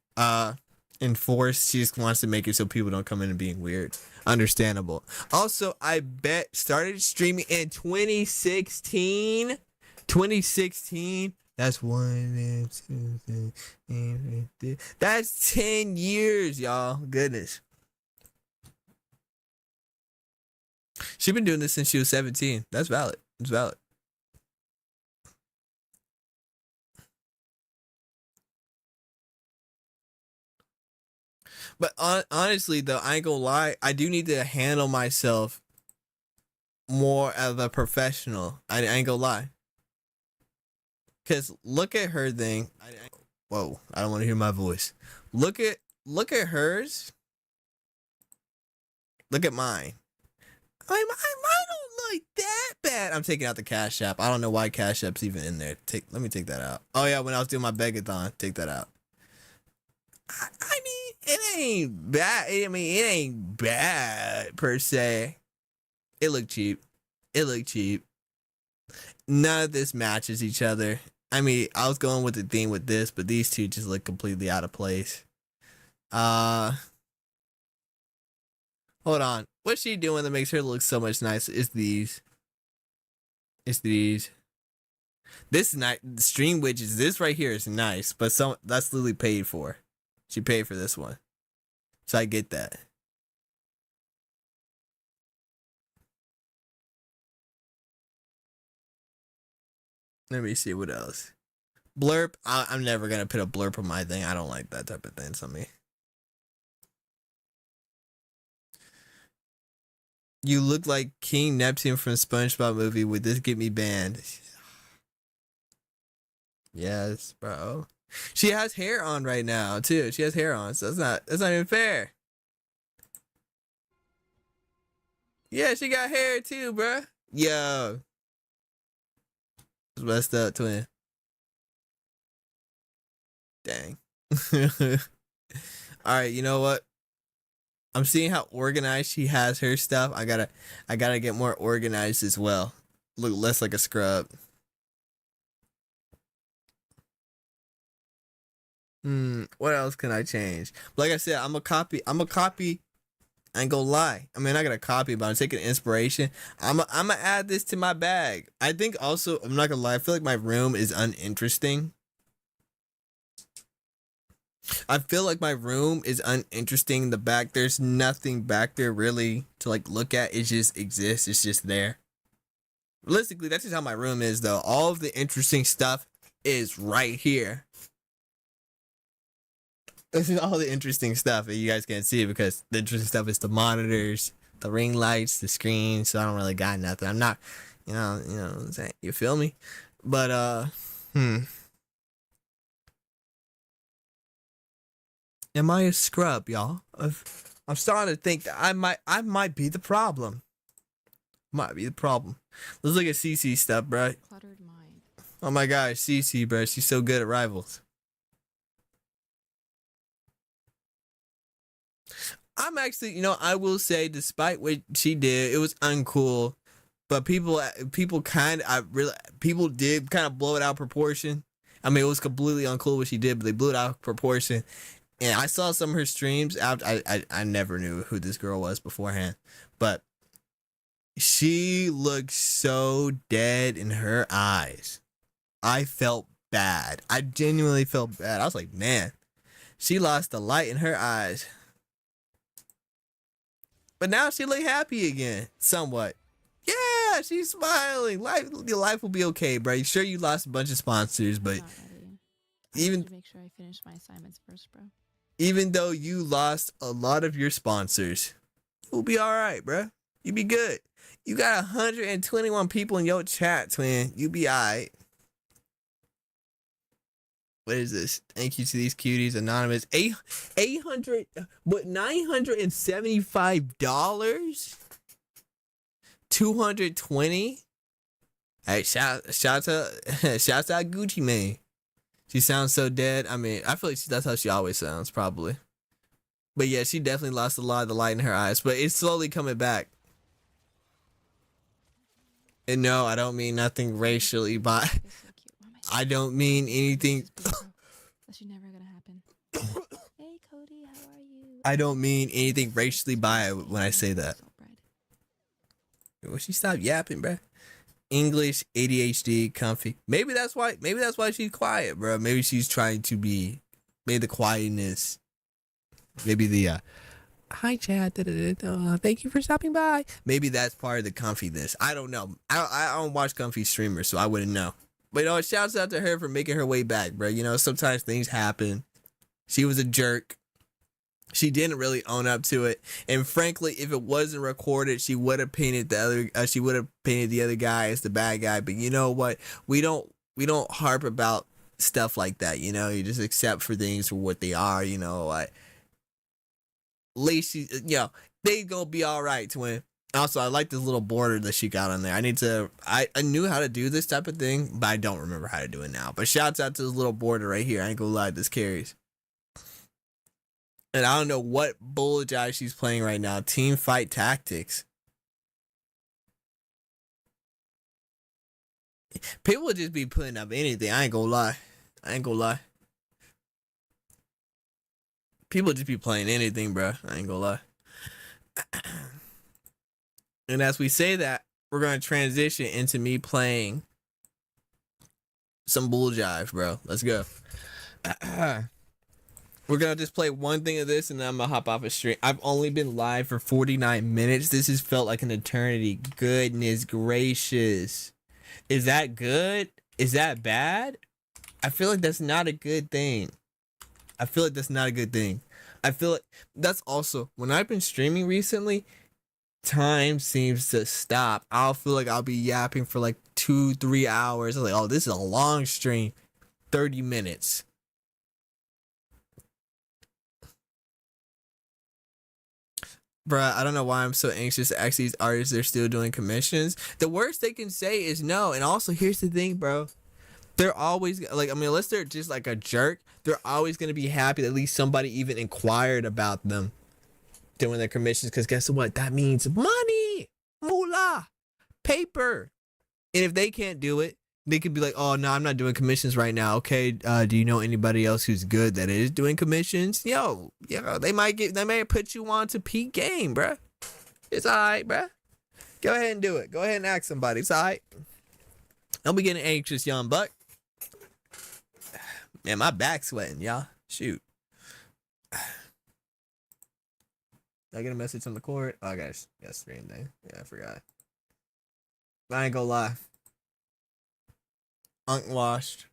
enforce. She just wants to make it so people don't come in and being weird. Understandable. Also, I bet started streaming in 2016. 2016. That's 1, 2, 3, 4. That's 10 years, y'all. Goodness. She's been doing this since she was 17. That's valid. It's valid. But honestly, though, I ain't gonna lie. I do need to handle myself more as a professional. I ain't gonna lie. Cause look at her thing. Whoa! I don't want to hear my voice. Look at hers. Look at mine. Mine don't look that bad. I'm taking out the Cash App. I don't know why Cash App's even in there. Let me take that out. Oh yeah, when I was doing my Begathon, take that out. I mean, it ain't bad. I mean, it ain't bad per se. It looked cheap. None of this matches each other. I mean, I was going with the theme with this, but these two just look completely out of place. Hold on. What's she doing that makes her look so much nicer? It's these. This is not stream widgets. This right here is nice, but that's literally paid for. She paid for this one. So I get that. Let me see what else. Blurb. I'm never going to put a blurb on my thing. I don't like that type of thing on me. You look like King Neptune from SpongeBob movie. Would this get me banned? Yes, bro. She has hair on right now too. She has hair on, so that's not even fair. Yeah, she got hair too, bro. Yo, it's messed up, twin. Dang. All right, you know what? I'm seeing how organized she has her stuff. I gotta get more organized as well. Look less like a scrub. What else can I change? Like I said, I'm a copy. I ain't gonna lie. I mean, I gotta copy, but I'm taking inspiration. I'm gonna add this to my bag. I think also, I'm not gonna lie. I feel like my room is uninteresting. I feel like my room is uninteresting in the back. There's nothing back there really to like look at. It just exists. It's just there. Realistically, that's just how my room is though. All of the interesting stuff is right here. This is all the interesting stuff, and you guys can't see it because the interesting stuff is the monitors, the ring lights, the screen. So I don't really got nothing. I'm not, you know what I'm saying? You feel me? But am I a scrub, y'all? I'm starting to think that I might be the problem. Might be the problem. Let's look at CC stuff, bro. Cluttered mind. Oh my gosh, CC, bro. She's so good at Rivals. I'm actually, I will say, despite what she did, it was uncool. But people did kind of blow it out of proportion. I mean, it was completely uncool what she did, but they blew it out of proportion. And I saw some of her streams. I never knew who this girl was beforehand, but she looked so dead in her eyes. I felt bad. I genuinely felt bad. I was like, man, she lost the light in her eyes. But now she look happy again, somewhat. Yeah, she's smiling. Your life will be okay, bro. You sure you lost a bunch of sponsors, but Not ready. I even need to make sure I finish my assignments first, bro. even though you lost a lot of your sponsors, you'll be all right, bro. You be good. You got 121 people in your chat, twin. You be all right. What is this? Thank you to these cuties, anonymous. 800, but $975. 220. Hey, shouts out Gucci Mane. She sounds so dead. I mean, I feel like that's how she always sounds, probably. But yeah, she definitely lost a lot of the light in her eyes, but it's slowly coming back. And no, I don't mean nothing racially, but You're so cute. Why am I so I don't mean anything. That's never gonna happen. Hey, Cody, how are you? I don't mean anything racially by when I say that. Will she stop yapping, bruh? English, ADHD, comfy. Maybe that's why she's quiet, bro. Maybe she's trying to be. Maybe the quietness. Maybe the hi chat. Thank you for stopping by. Maybe that's part of the comfiness. I don't know. I don't watch comfy streamers, so I wouldn't know. But you know, shouts out to her for making her way back, bro. You know, sometimes things happen. She was a jerk. She didn't really own up to it, and frankly, if it wasn't recorded, she would have painted the other. She would have painted the other guy as the bad guy. But you know what? We don't harp about stuff like that. You know, you just accept for things for what they are. You know, at least she, you know, they gonna be all right, twin. Also, I like this little border that she got on there. I knew how to do this type of thing, but I don't remember how to do it now. But shouts out to this little border right here. I ain't gonna lie, this carries. And I don't know what bull jive she's playing right now. Team fight tactics. People would just be putting up anything. I ain't gonna lie. People just be playing anything, bro. I ain't gonna lie. And as we say that, we're gonna transition into me playing some bull jive, bro. Let's go. We're gonna just play one thing of this and then I'm gonna hop off a stream. I've only been live for 49 minutes. This has felt like an eternity. Goodness gracious. Is that good? Is that bad? I feel like that's not a good thing. I feel like that's also, when I've been streaming recently, time seems to stop. I'll feel like I'll be yapping for like 2-3 hours. I'm like, oh, this is a long stream. 30 minutes. Bruh, I don't know why I'm so anxious to ask these artists they're still doing commissions. The worst they can say is no. And also, here's the thing, bro. They're always, like, I mean, unless they're just like a jerk, they're always going to be happy that at least somebody even inquired about them doing their commissions. Because guess what? That means money, moolah, paper. And if they can't do it, they could be like, oh, no, I'm not doing commissions right now. Okay, do you know anybody else who's good that is doing commissions? Yo, they may put you on to peak game, bruh. It's all right, bruh. Go ahead and do it. Go ahead and ask somebody. It's all right. Don't be getting anxious, young buck. Man, my back's sweating, y'all. Shoot. Did I get a message on the cord? Oh, I got a stream thing. Yeah, I forgot. I ain't gonna lie. Unwashed.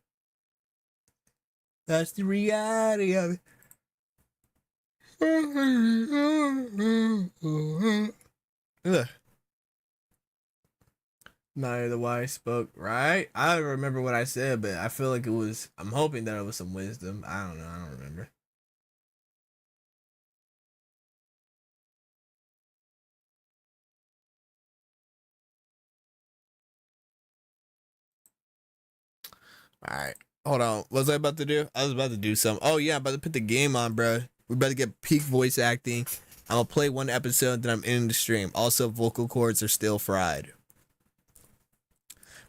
That's the reality of it. Ugh. Neither the wise spoke, right? I don't remember what I said, but I feel like it was, I'm hoping that it was some wisdom. I don't know. I don't remember. All right. Hold on. What was I about to do? I was about to do something. Oh, yeah. I'm about to put the game on, bro. We're about to get peak voice acting. I'm going to play one episode, then I'm in the stream. Also, vocal cords are still fried.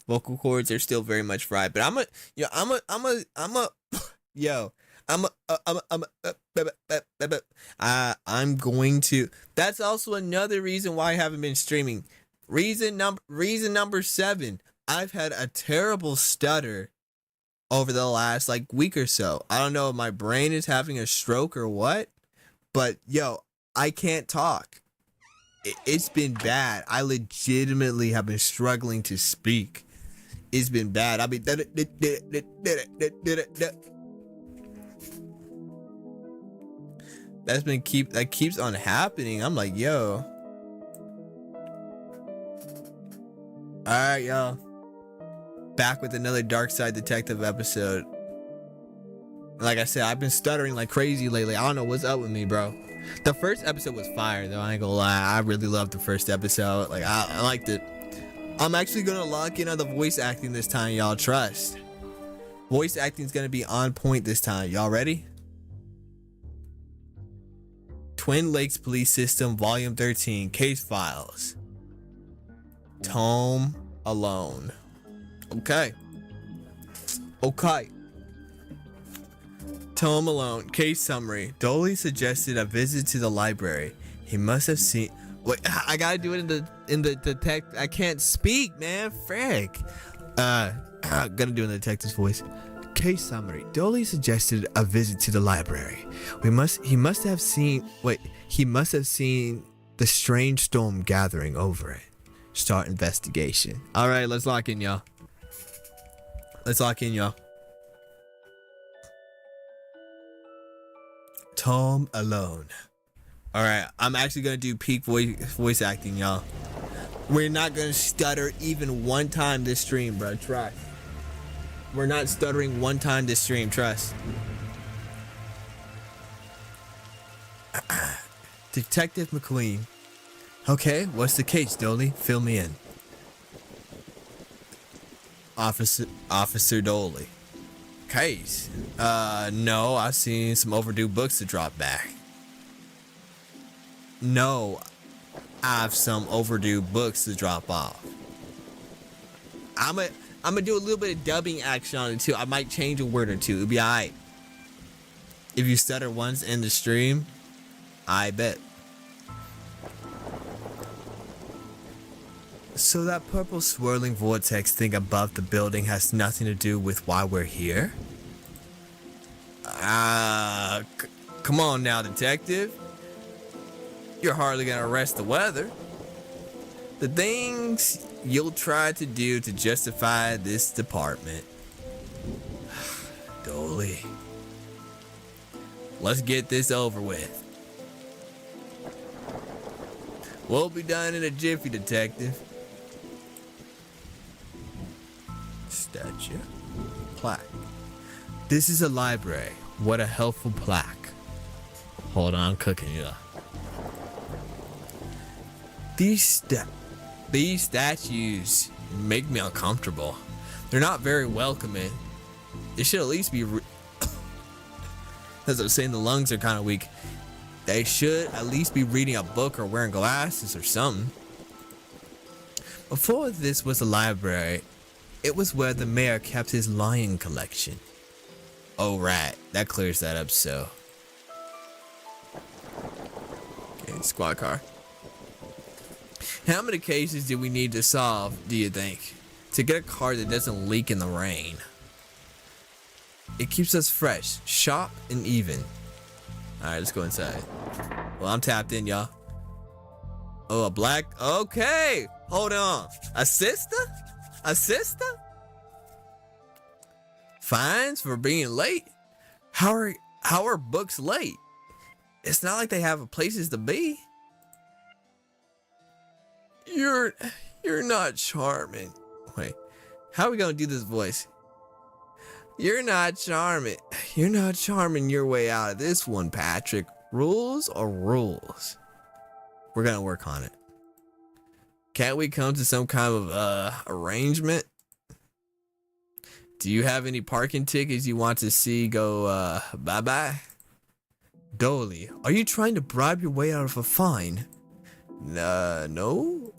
Vocal cords are still very much fried. But I'm going to. That's also another reason why I haven't been streaming. Reason number 7. I've had a terrible stutter over the last like week or so. I don't know if my brain is having a stroke or what, but yo, I can't talk. it's been bad. I legitimately have been struggling to speak. It's been bad. I mean, that keeps on happening. I'm like, yo. All right, y'all. Back with another Dark Side Detective episode. Like I said, I've been stuttering like crazy lately. I don't know what's up with me, bro. The first episode was fire, though. I ain't gonna lie. I really loved the first episode. Like, I liked it. I'm actually gonna lock in on the voice acting this time, y'all. Trust. Voice acting is gonna be on point this time. Y'all ready? Twin Lakes Police System, Volume 13, Case Files. Tome Alone. Okay. Tome Alone. Case summary. Dolly suggested a visit to the library. He must have seen. Wait, I gotta do it in the detect. I can't speak, man. Frick. Gonna do it in the detective's voice. Case summary. Dolly suggested a visit to the library. He must have seen the strange storm gathering over it. Start investigation. All right, let's lock in, y'all. Tome Alone. All right, I'm actually gonna do peak voice acting, y'all. We're not gonna stutter even one time this stream, bro. Trust. We're not stuttering one time this stream. Trust. Detective McQueen. Okay, what's the case, Dolly? Fill me in. Officer Dolly. Case? No, I've seen some overdue books to drop back. No, I've some overdue books to drop off. I'm gonna do a little bit of dubbing action on it too. I might change a word or two. It'll be alright. If you stutter once in the stream, I bet. So that purple swirling vortex thing above the building has nothing to do with why we're here? Come on now, detective. You're hardly gonna arrest the weather. The things you'll try to do to justify this department. Dolly. Let's get this over with. We'll be done in a jiffy, detective. Statue. Plaque. This is a library. What a helpful plaque. Hold on, I'm cooking you up. These statues make me uncomfortable. They're not very welcoming. They should at least be as I was saying, the lungs are kind of weak. They should at least be reading a book or wearing glasses or something. Before this was a library, it was where the mayor kept his lion collection. Oh, right. That clears that up, so. Okay, squad car. How many cases do we need to solve, do you think, to get a car that doesn't leak in the rain? It keeps us fresh, sharp, and even. Alright, let's go inside. Well, I'm tapped in, y'all. Oh, a black. Okay. Hold on. A sister? A sister? Fines for being late? How are books late? It's not like they have places to be. You're not charming. Wait. How are we gonna do this voice? You're not charming. You're not charming your way out of this one, Patrick. Rules are rules. We're gonna work on it. Can't we come to some kind of arrangement? Do you have any parking tickets you want to see go bye-bye? Dolly, are you trying to bribe your way out of a fine? No.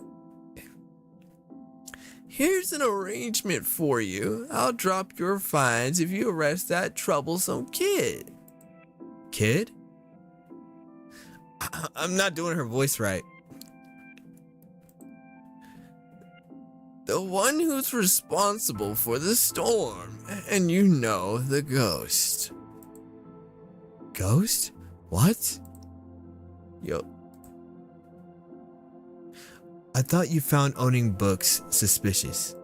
Here's an arrangement for you. I'll drop your fines if you arrest that troublesome kid. Kid? I'm not doing her voice right. The one who's responsible for the storm, and you know, the ghost. Ghost? What? Yo. I thought you found owning books suspicious.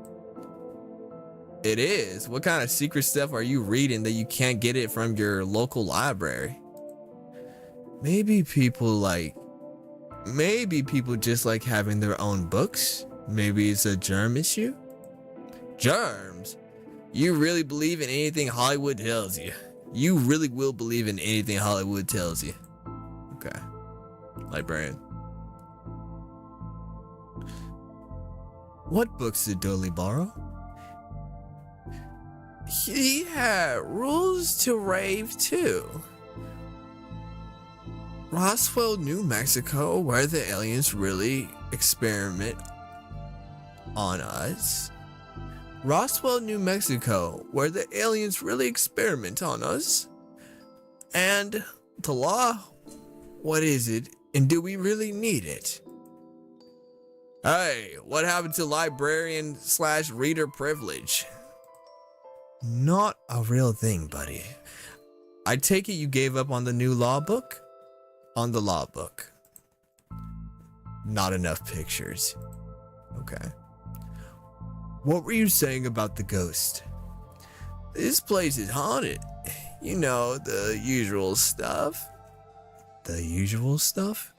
It is. What kind of secret stuff are you reading that you can't get it from your local library? Maybe people just like having their own books. Maybe it's a germ issue? Germs? You really believe in anything Hollywood tells you. You really will believe in anything Hollywood tells you. Okay. Librarian. What books did Dudley borrow? He had Rules to Rave too. Roswell, New Mexico, where the aliens really experiment on us. Roswell, New Mexico, where the aliens really experiment on us. And the law, what is it, and do we really need it? Hey, what happened to librarian/reader privilege? Not a real thing, buddy. I take it you gave up on the new law book? On the law book. Not enough pictures. Okay. What were you saying about the ghost? This place is haunted. You know, the usual stuff. The usual stuff?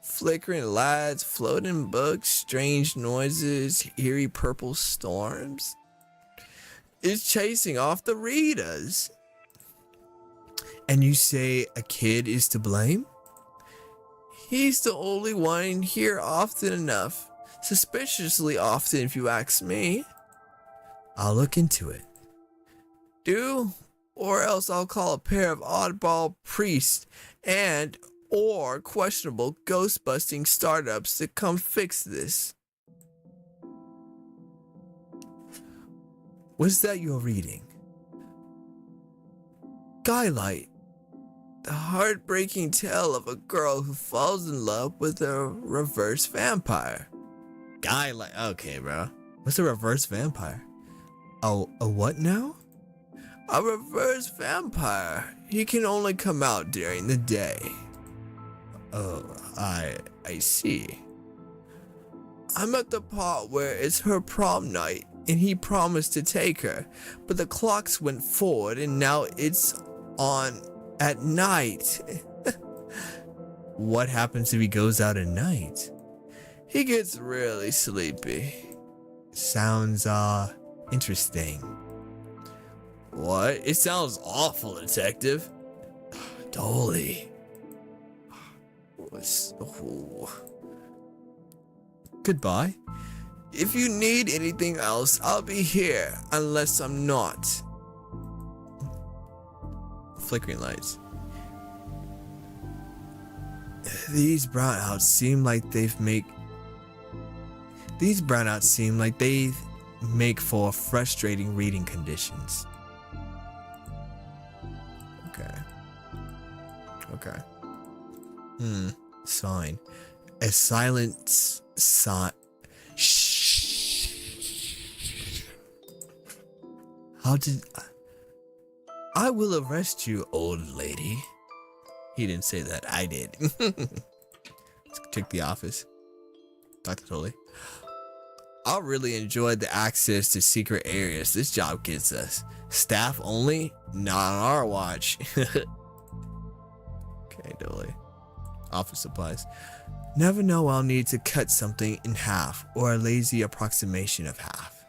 Flickering lights, floating books, strange noises, eerie purple storms. It's chasing off the readers. And you say a kid is to blame? He's the only one here often enough. Suspiciously often, if you ask me. I'll look into it. Do, or else I'll call a pair of oddball priests and or questionable ghost-busting startups to come fix this. What's that you're reading? Skylight. The heartbreaking tale of a girl who falls in love with a reverse vampire. Skylight. Okay, bro. What's a reverse vampire? Oh, a what now? A reverse vampire. He can only come out during the day. Oh, I see. I'm at the part where it's her prom night and he promised to take her, but the clocks went forward and now it's on at night. What happens if he goes out at night? He gets really sleepy. Sounds, interesting. What? It sounds awful, detective. Dolly. Goodbye. If you need anything else, I'll be here, unless I'm not. Flickering lights. These brownouts seem like they make for frustrating reading conditions. Okay. Sign. A silent sign. Shh. How did... I will arrest you, old lady. He didn't say that. I did. Let's check the office. Dr. Tully. I really enjoyed the access to secret areas this job gets us. Staff only? Not on our watch. Okay, Dolly. Office supplies. Never know I'll need to cut something in half or a lazy approximation of half.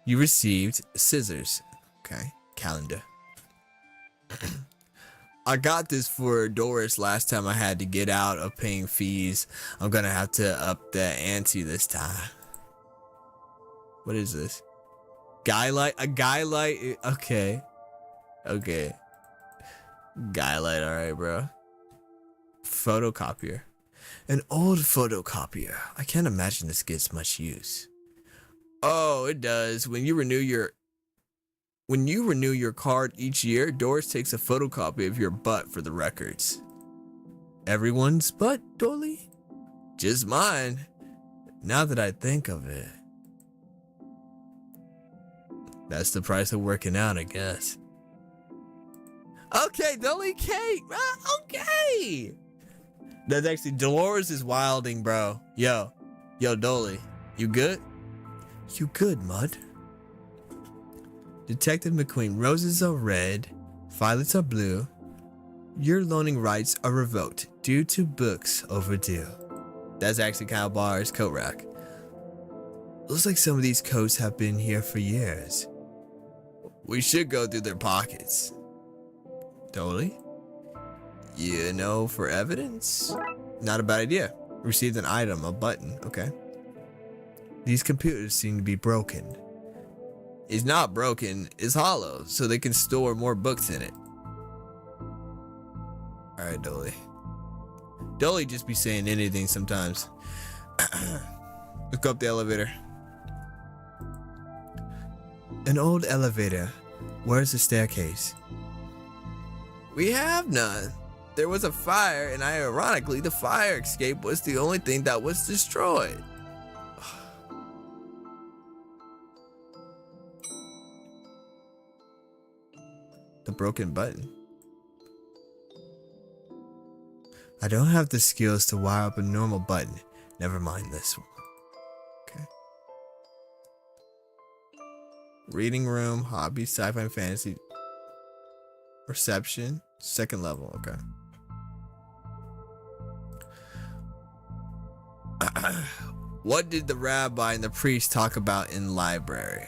You received scissors. Okay, calendar. I got this for Doris last time I had to get out of paying fees. I'm gonna have to up the ante this time. What is this? Skylight? A skylight? Okay. Skylight, alright, bro. Photocopier. An old photocopier. I can't imagine this gets much use. Oh, it does. When you renew your card each year, Doris takes a photocopy of your butt for the records. Everyone's butt, Dolly? Just mine. Now that I think of it. That's the price of working out, I guess. Okay, Dolly Kate. Okay. That's actually Dolores is wilding, bro. Yo, Dolly, you good? You good, Mud? Detective McQueen, roses are red, violets are blue. Your loaning rights are revoked due to books overdue. That's actually kind of bars, coat rack. Looks like some of these coats have been here for years. We should go through their pockets. Dolly? You know, for evidence? Not a bad idea. Received an item, a button, okay. These computers seem to be broken. It's not broken, it's hollow, so they can store more books in it. Alright, Dolly. Dolly just be saying anything sometimes. Let's go up the elevator. An old elevator. Where's the staircase? We have none. There was a fire, and ironically, the fire escape was the only thing that was destroyed. The broken button. I don't have the skills to wire up a normal button. Never mind this one. Okay. Reading room, hobby, sci-fi and fantasy. Reception, second level, okay. What did the rabbi and the priest talk about in library?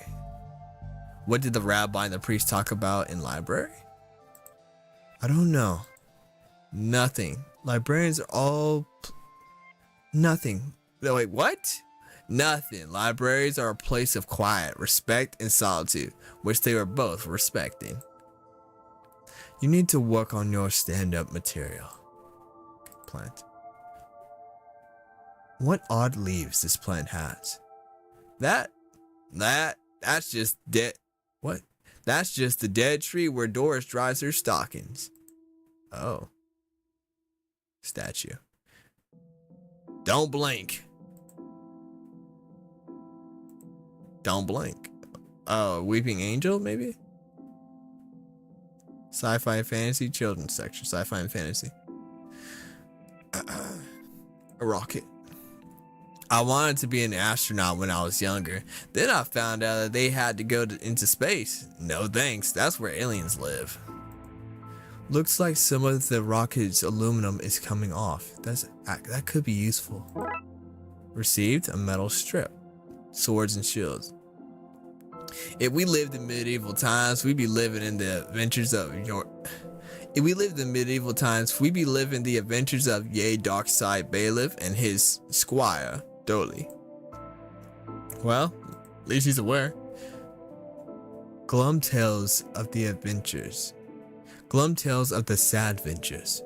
What did the rabbi and the priest talk about in library? I don't know. Nothing. Librarians are all... Nothing. No, wait, what? Nothing. Libraries are a place of quiet, respect, and solitude, which they are both respecting. You need to work on your stand-up material. Plant. What odd leaves this plant has? That's just dead. What? That's just the dead tree where Doris dries her stockings. Oh. Statue. Don't blink. Don't blink. Oh, Weeping Angel, maybe? Sci-fi and fantasy, children's section. Sci-fi and fantasy. A rocket. I wanted to be an astronaut when I was younger. Then I found out that they had to go into space. No thanks, that's where aliens live. Looks like some of the rocket's aluminum is coming off. That could be useful. Received a metal strip. Swords and shields. If we lived in medieval times, we'd be living in the adventures of If we lived in medieval times, we'd be living the adventures of Darkside Bailiff and his squire, Dolly. Well, at least he's aware. Glum Tales of the Adventures. Glum Tales of the Sad Ventures.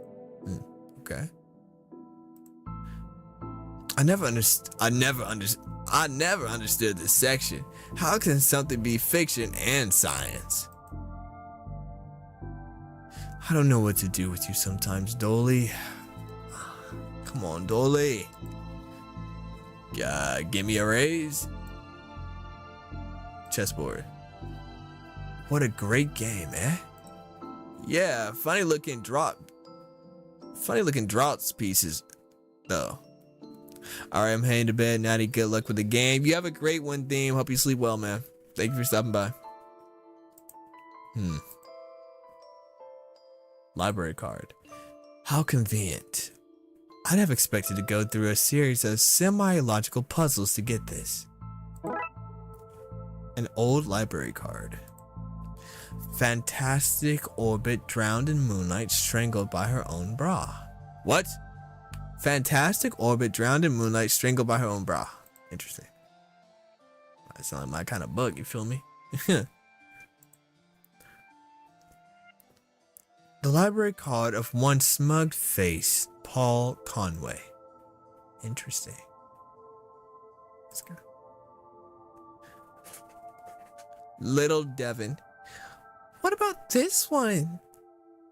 Okay. I never understood this section. How can something be fiction and science? I don't know what to do with you sometimes, Dolly. Come on, Dolly. Give me a raise. Chessboard. What a great game, eh? Yeah, funny looking draughts pieces, though. Alright, I'm heading to bed. Natty, good luck with the game. You have a great one, Theme. Hope you sleep well, man. Thank you for stopping by. Library card. How convenient. I'd have expected to go through a series of semi-logical puzzles to get this. An old library card. Fantastic orbit drowned in moonlight, strangled by her own bra. What? Fantastic orbit drowned in moonlight, strangled by her own bra. Interesting. That sounds like my kind of book, you feel me? The library card of one smug-faced Paul Conway. Interesting. Let's go. Little Devon. What about this one?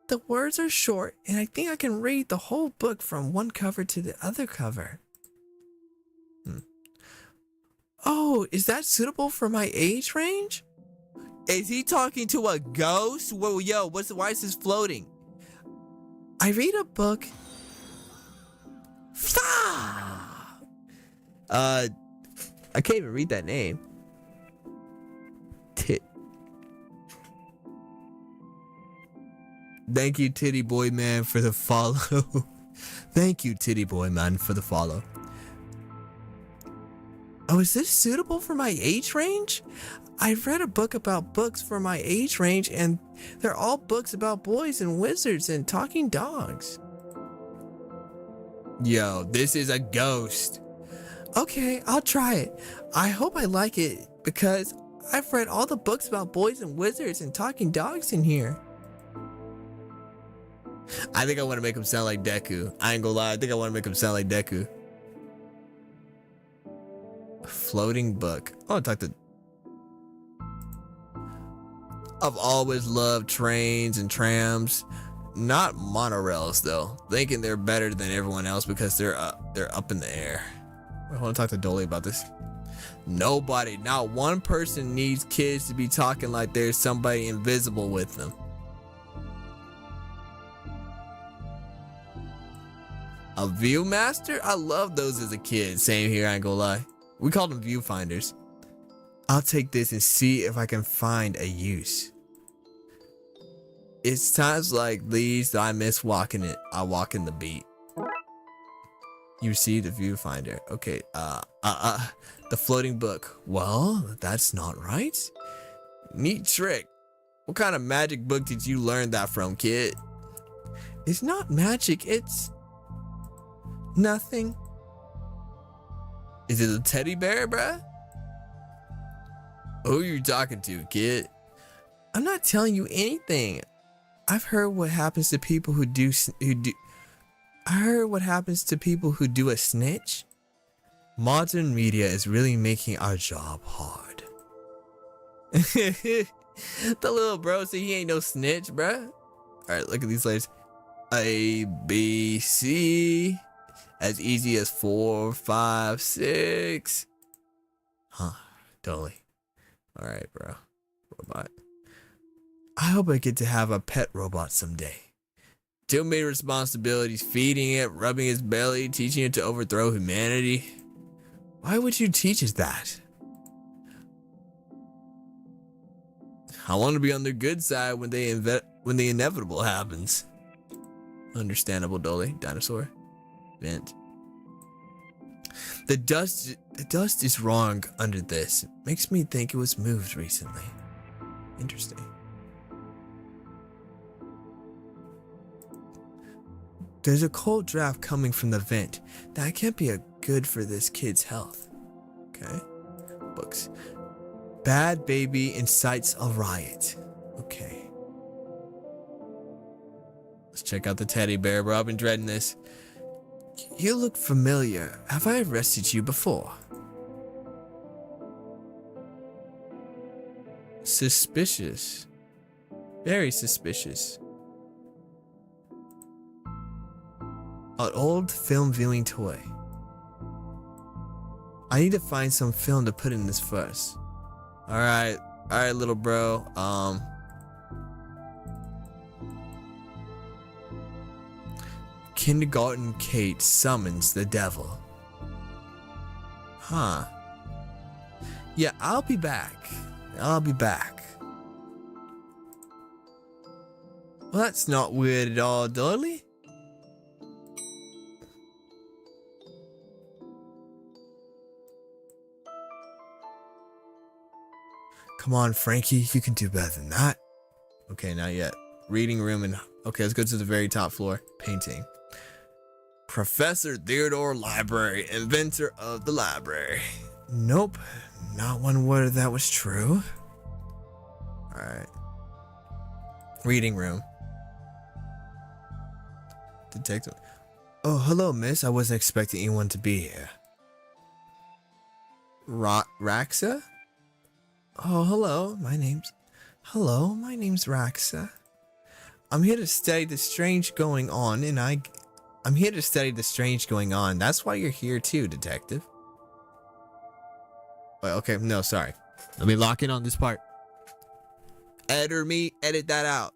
The words are short, and I think I can read the whole book from one cover to the other cover. Oh, is that suitable for my age range? Is he talking to a ghost? Whoa, yo, why is this floating? I read a book I can't even read that name. Thank you, Titty Boy Man, for the follow. Thank you, Titty Boy Man, for the follow. Oh, is this suitable for my age range? I've read a book about books for my age range, and they're all books about boys and wizards and talking dogs. Yo, this is a ghost. Okay, I'll try it. I hope I like it because I've read all the books about boys and wizards and talking dogs in here. I think I want to make him sound like Deku. I ain't gonna lie, I think I want to make him sound like Deku. A floating book. I want to talk to... I've always loved trains and trams. Not monorails though. Thinking they're better than everyone else because they're up in the air. I want to talk to Dolly about this. Nobody, not one person needs kids to be talking like there's somebody invisible with them. A Viewmaster? I loved those as a kid. Same here, I ain't gonna lie. We called them viewfinders. I'll take this and see if I can find a use. It's times like these that I miss walking it. I walk in the beat. You see the viewfinder. Okay, the floating book. Well, that's not right. Neat trick. What kind of magic book did you learn that from, kid? It's not magic, it's nothing. Is it a teddy bear, bruh? Who are you talking to, kid? I'm not telling you anything. I've heard what happens to people who do. I heard what happens to people who do a snitch. Modern media is really making our job hard. The little bro said he ain't no snitch, bruh. Alright, look at these letters. A, B, C. As easy as 4, 5, 6. Huh, totally. Alright, bro. Robot. I hope I get to have a pet robot someday. Too many responsibilities, feeding it, rubbing its belly, teaching it to overthrow humanity. Why would you teach us that? I want to be on their good side when the inevitable happens. Understandable, Dolly. Dinosaur. Vent. The dust is wrong under this. Makes me think it was moved recently. Interesting. There's a cold draft coming from the vent. That can't be good for this kid's health. Okay. Books. Bad baby incites a riot. Okay. Let's check out the teddy bear, bro. I've been dreading this. You look familiar. Have I arrested you before? Suspicious. Very suspicious. An old film viewing toy. I need to find some film to put in this first. Alright, little bro. Kindergarten Kate summons the devil. Huh. Yeah, I'll be back. Well, that's not weird at all, Dolly. Come on, Frankie, you can do better than that. Okay, not yet. Reading room and... Okay, let's go to the very top floor. Painting. Professor Theodore Library, inventor of the library. Nope, not one word of that was true. Alright. Reading room. Detective. Oh, hello, miss. I wasn't expecting anyone to be here. Raxa? Oh, hello. My name's Raxa. I'm here to study the strange going on, and I'm here to study the strange going on. That's why you're here too, detective. Wait, okay, no, sorry. Let me lock in on this part. Edit that out.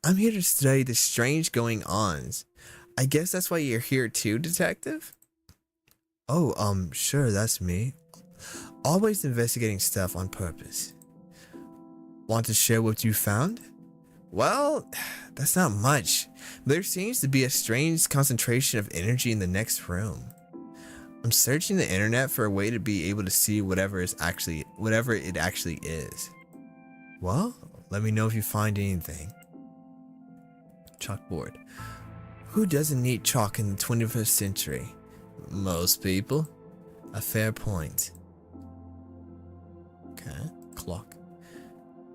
I'm here to study the strange going ons. I guess that's why you're here too, detective? Oh, sure, that's me. Always investigating stuff on purpose. Want to share what you found? Well, that's not much. There seems to be a strange concentration of energy in the next room. I'm searching the internet for a way to be able to see whatever it actually is. Well, let me know if you find anything. Chalkboard. Who doesn't need chalk in the 21st century? Most people. A fair point. Okay, clock.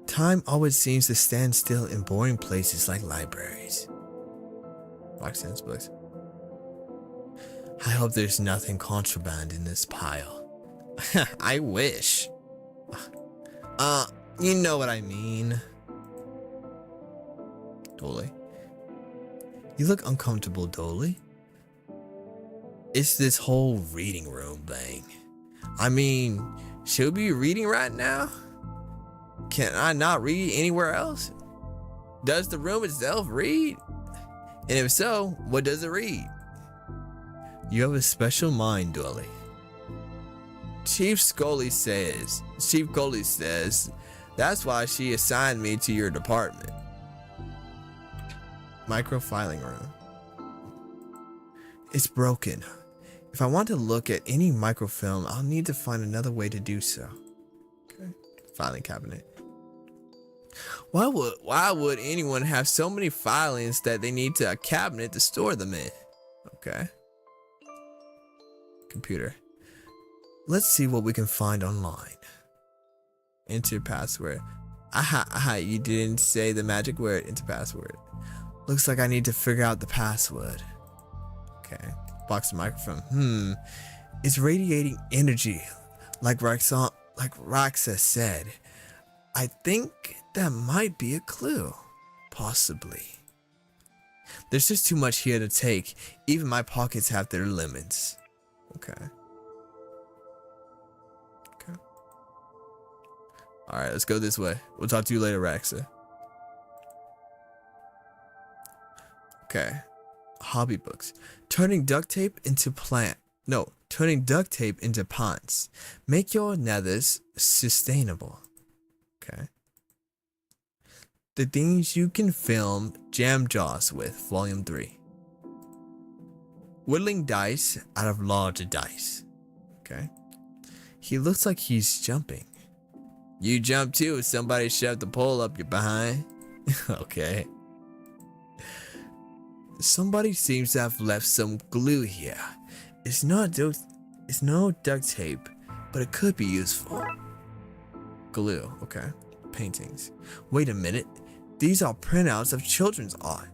Time always seems to stand still in boring places like libraries. Roxanne's books. I hope there's nothing contraband in this pile. I wish. You know what I mean. Dolly. You look uncomfortable, Dolly. It's this whole reading room thing. I mean, should we be reading right now? Can I not read anywhere else? Does the room itself read? And if so, what does it read? You have a special mind, Dolly. Chief Coley says, that's why she assigned me to your department. Microfiling room. It's broken. If I want to look at any microfilm, I'll need to find another way to do so. Okay. Filing cabinet. Why would anyone have so many filings that they need a cabinet to store them in? Okay. Computer. Let's see what we can find online. Enter password. Aha, you didn't say the magic word. Enter password. Looks like I need to figure out the password. Okay. Box of microfilm. It's radiating energy, like Raxa said. I think that might be a clue. Possibly. There's just too much here to take. Even my pockets have their limits. Okay. Alright, let's go this way. We'll talk to you later, Raxa. Okay. Hobby books. Turning duct tape into ponds. Make your nethers sustainable. Okay. The things you can film jam jaws with, volume 3. Whittling dice out of larger dice. Okay. He looks like he's jumping. You jump too if somebody shoved the pole up your behind. Okay. Somebody seems to have left some glue here. It's no duct tape, but it could be useful. Glue, okay. Paintings. Wait a minute. These are printouts of children's art.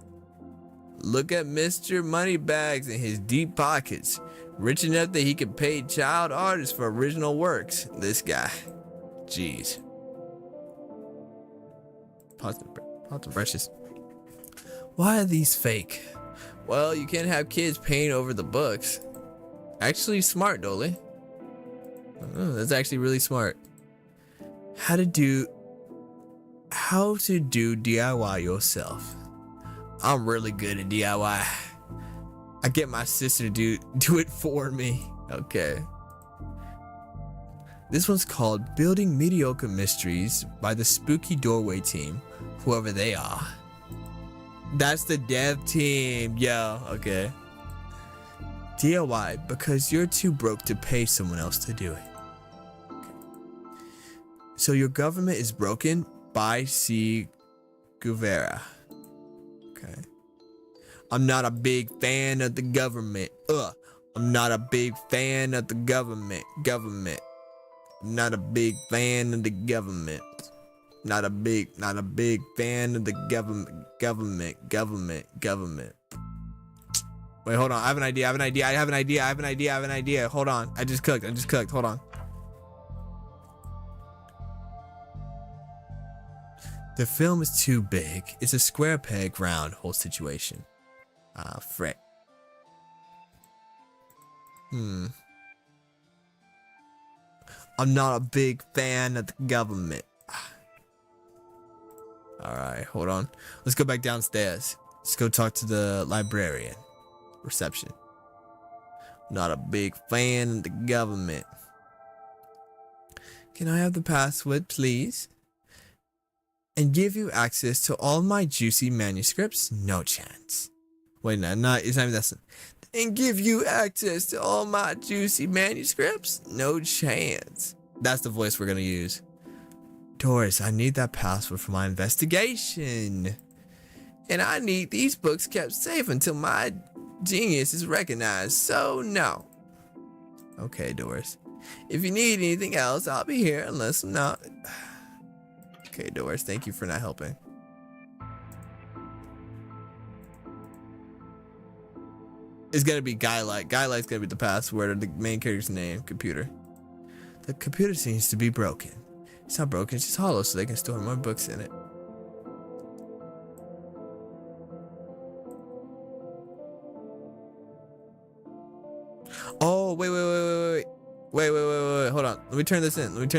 Look at Mr. Moneybags and his deep pockets. Rich enough that he could pay child artists for original works. This guy. Jeez. Pots and brushes. Why are these fake? Well, you can't have kids paint over the books. Actually smart, Dolly. Oh, that's actually really smart. How to do DIY yourself. I'm really good at DIY. I get my sister to do it for me. Okay. This one's called Building Mediocre Mysteries by the Spooky Doorway team, whoever they are. That's the dev team, yo, okay. DIY because you're too broke to pay someone else to do it. Okay. So your government is broken by C. Guevara. Okay. I'm not a big fan of the government. I'm not a big fan of the government. I'm not a big fan of the government. Not a big fan of the government. Wait, hold on. I have an idea. Hold on. I just cooked. Hold on. The film is too big. It's a square peg round hole situation. Ah, frick. I'm not a big fan of the government. Alright, hold on. Let's go back downstairs. Let's go talk to the librarian. reception. Not a big fan of the government. Can I have the password, please? And give you access to all my juicy manuscripts? No chance. Wait, no, not, it's not even that. And give you access to all my juicy manuscripts? No chance. That's the voice we're gonna use. Doris, I need that password for my investigation. And I need these books kept safe until my genius is recognized, so no. Okay, Doris. If you need anything else, I'll be here unless I'm not. Okay, Doris, thank you for not helping. It's gonna be Guy-like. Guy-like's gonna be the password or the main character's name, computer. The computer seems to be broken. It's not broken, it's just hollow so they can store more books in it. Oh, wait. Wait, hold on. Let me turn this in. Let's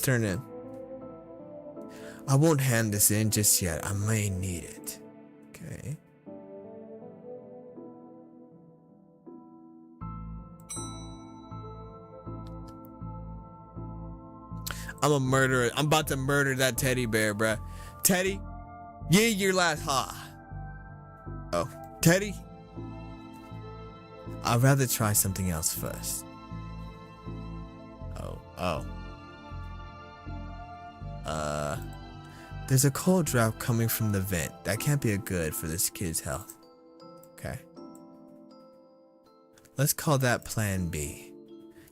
turn it in. I won't hand this in just yet. I may need it. Okay. I'm a murderer. I'm about to murder that teddy bear, bruh. Teddy, yeah, your last Oh, Teddy? I'd rather try something else first. Oh. There's a cold draft coming from the vent. That can't be a good for this kid's health. Okay. Let's call that Plan B.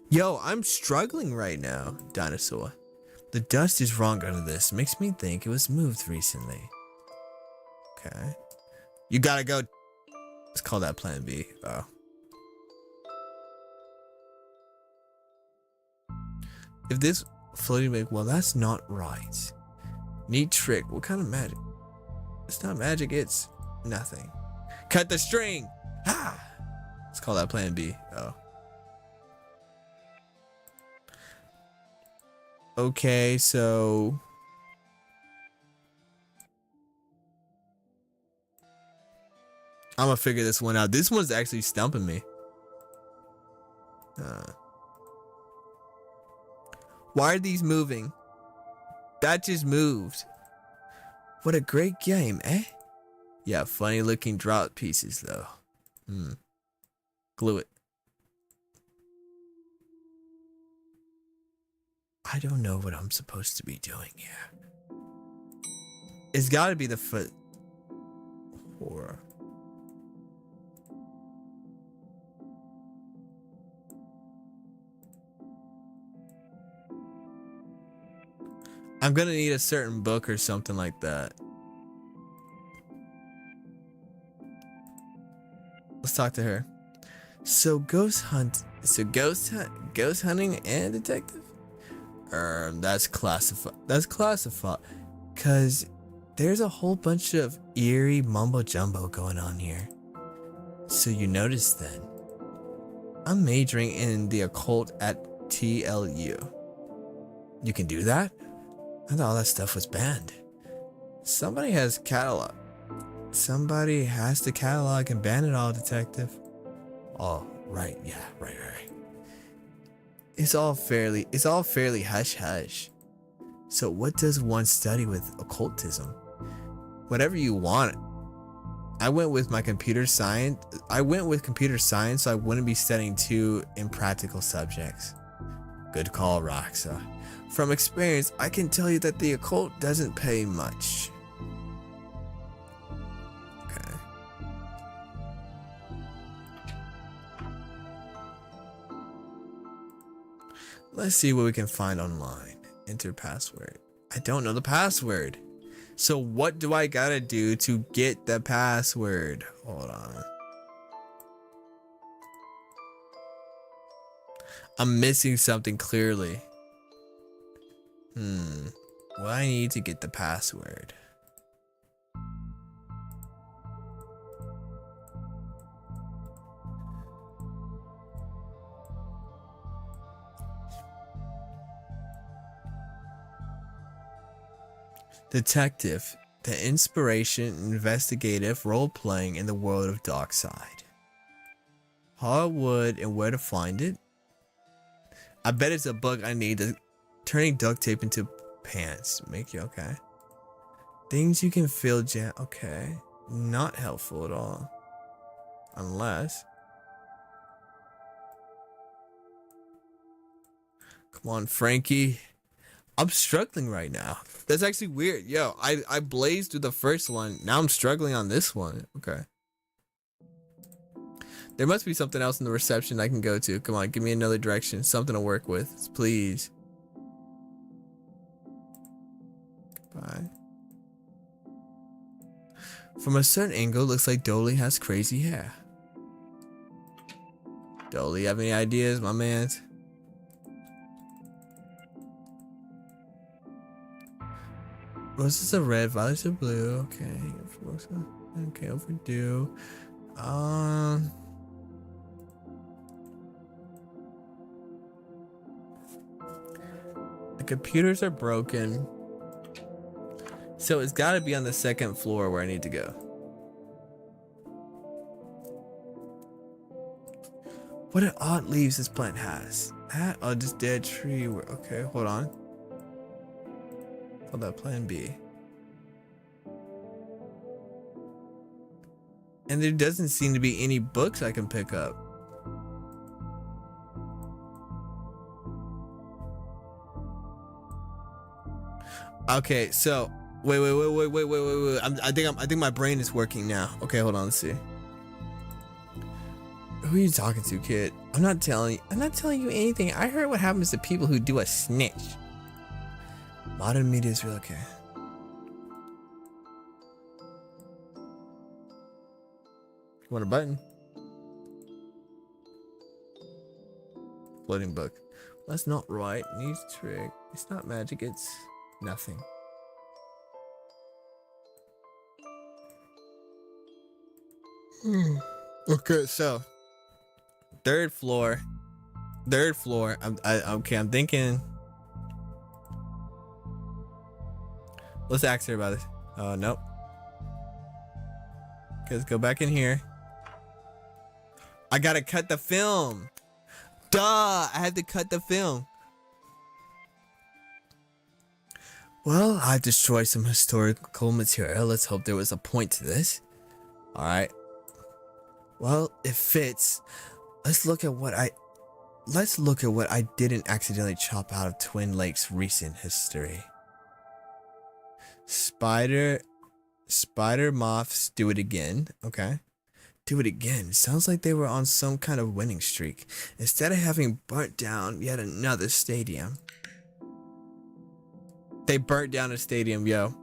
Yo, I'm struggling right now, dinosaur. The dust is wrong under this. Makes me think it was moved recently. Okay. You gotta go. Let's call that Plan B. Oh. If this floating make, well, that's not right. Neat trick. What kind of magic? It's not magic, it's nothing. Cut the string. Ah. Let's call that Plan B. Oh. Okay, so I'm gonna figure this one out. This one's actually stumping me. Why are these moving? That just moved. What a great game, eh? Yeah, funny looking drop pieces though. Glue it. I don't know what I'm supposed to be doing here. It's gotta be the foot. Horror. I'm gonna need a certain book or something like that. Let's talk to her. So ghost hunting and detective? That's classified. That's classified. Cause there's a whole bunch of eerie mumbo jumbo going on here. So you noticed then. I'm majoring in the occult at TLU. You can do that? I thought all that stuff was banned. Somebody has catalog. Somebody has to catalog and ban it all, detective. Oh, right, yeah, right. It's all fairly hush hush. So what does one study with occultism? Whatever you want. I went with computer science, so I wouldn't be studying two impractical subjects. Good call, Roxa. From experience, I can tell you that the occult doesn't pay much. Okay. Let's see what we can find online. Enter password. I don't know the password. So what do I gotta do to get the password? Hold on. I'm missing something clearly. What I need to get the password. Detective, the inspiration, investigative role playing in the world of Darkside. Hardwood and where to find it. I bet it's a book I need. Turning duct tape into pants. Make you okay. Things you can fill jam. Okay. Not helpful at all. Unless. Come on, Frankie. I'm struggling right now. That's actually weird. Yo, I blazed through the first one. Now I'm struggling on this one. Okay. There must be something else in the reception I can go to. Come on, give me another direction. Something to work with, please. Goodbye. From a certain angle, looks like Dolly has crazy hair. Dolly, have any ideas, my man? Roses are red, violets are blue. Okay. Okay, overdue. The computers are broken. So it's gotta be on the second floor where I need to go. What an odd leaves this plant has. That or this dead tree. Okay, hold on. Call that plan B. And there doesn't seem to be any books I can pick up. Okay, so wait. I think my brain is working now. Okay, hold on, let's see. Who are you talking to, kid? I'm not telling you anything. I heard what happens to people who do a snitch. Modern media is real, okay. You want a button? Floating book. That's not right. Needs trick. It's not magic, it's nothing. Okay, so third floor. I'm thinking. Let's ask her about it. Oh, nope. Okay, let's go back in here. I gotta cut the film. Duh, I had to cut the film. Well, I destroyed some historical material. Let's hope there was a point to this. Alright. Well, it fits. Let's look at what I didn't accidentally chop out of Twin Lakes' recent history. Spider moths do it again. Okay. Do it again. Sounds like they were on some kind of winning streak. Instead of having burnt down yet another stadium. They burnt down a stadium, yo.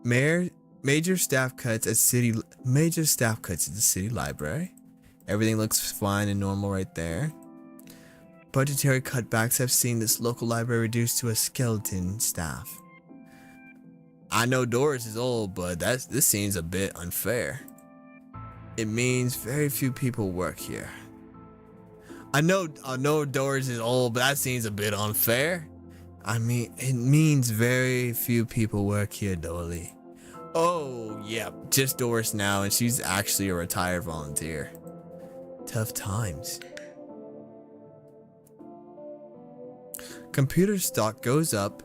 Major staff cuts at the city library. Everything looks fine and normal right there. Budgetary cutbacks have seen this local library reduced to a skeleton staff. I know Doris is old, but this seems a bit unfair. It means very few people work here. I know Doris is old, but that seems a bit unfair. I mean, it means very few people work here, Dolly. Oh, yeah, just Doris now, and she's actually a retired volunteer. Tough times. Computer stock goes up,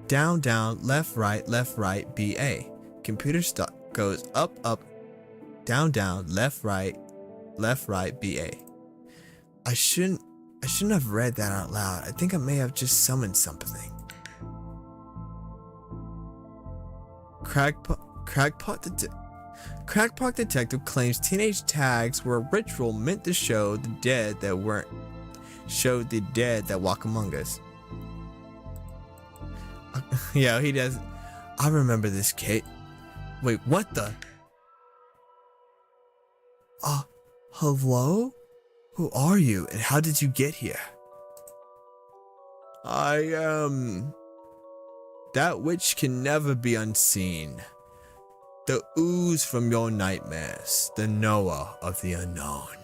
down, left, right, BA. Computer stock goes up, down, left, right, BA. I shouldn't have read that out loud. I think I may have just summoned something. Crackpot detective claims teenage tags were a ritual meant to show the dead that walk among us. Yeah, he does. I remember this, Kate. Wait, what the? Hello? Who are you and how did you get here? I am that which can never be unseen. The ooze from your nightmares, the Noah of the unknown.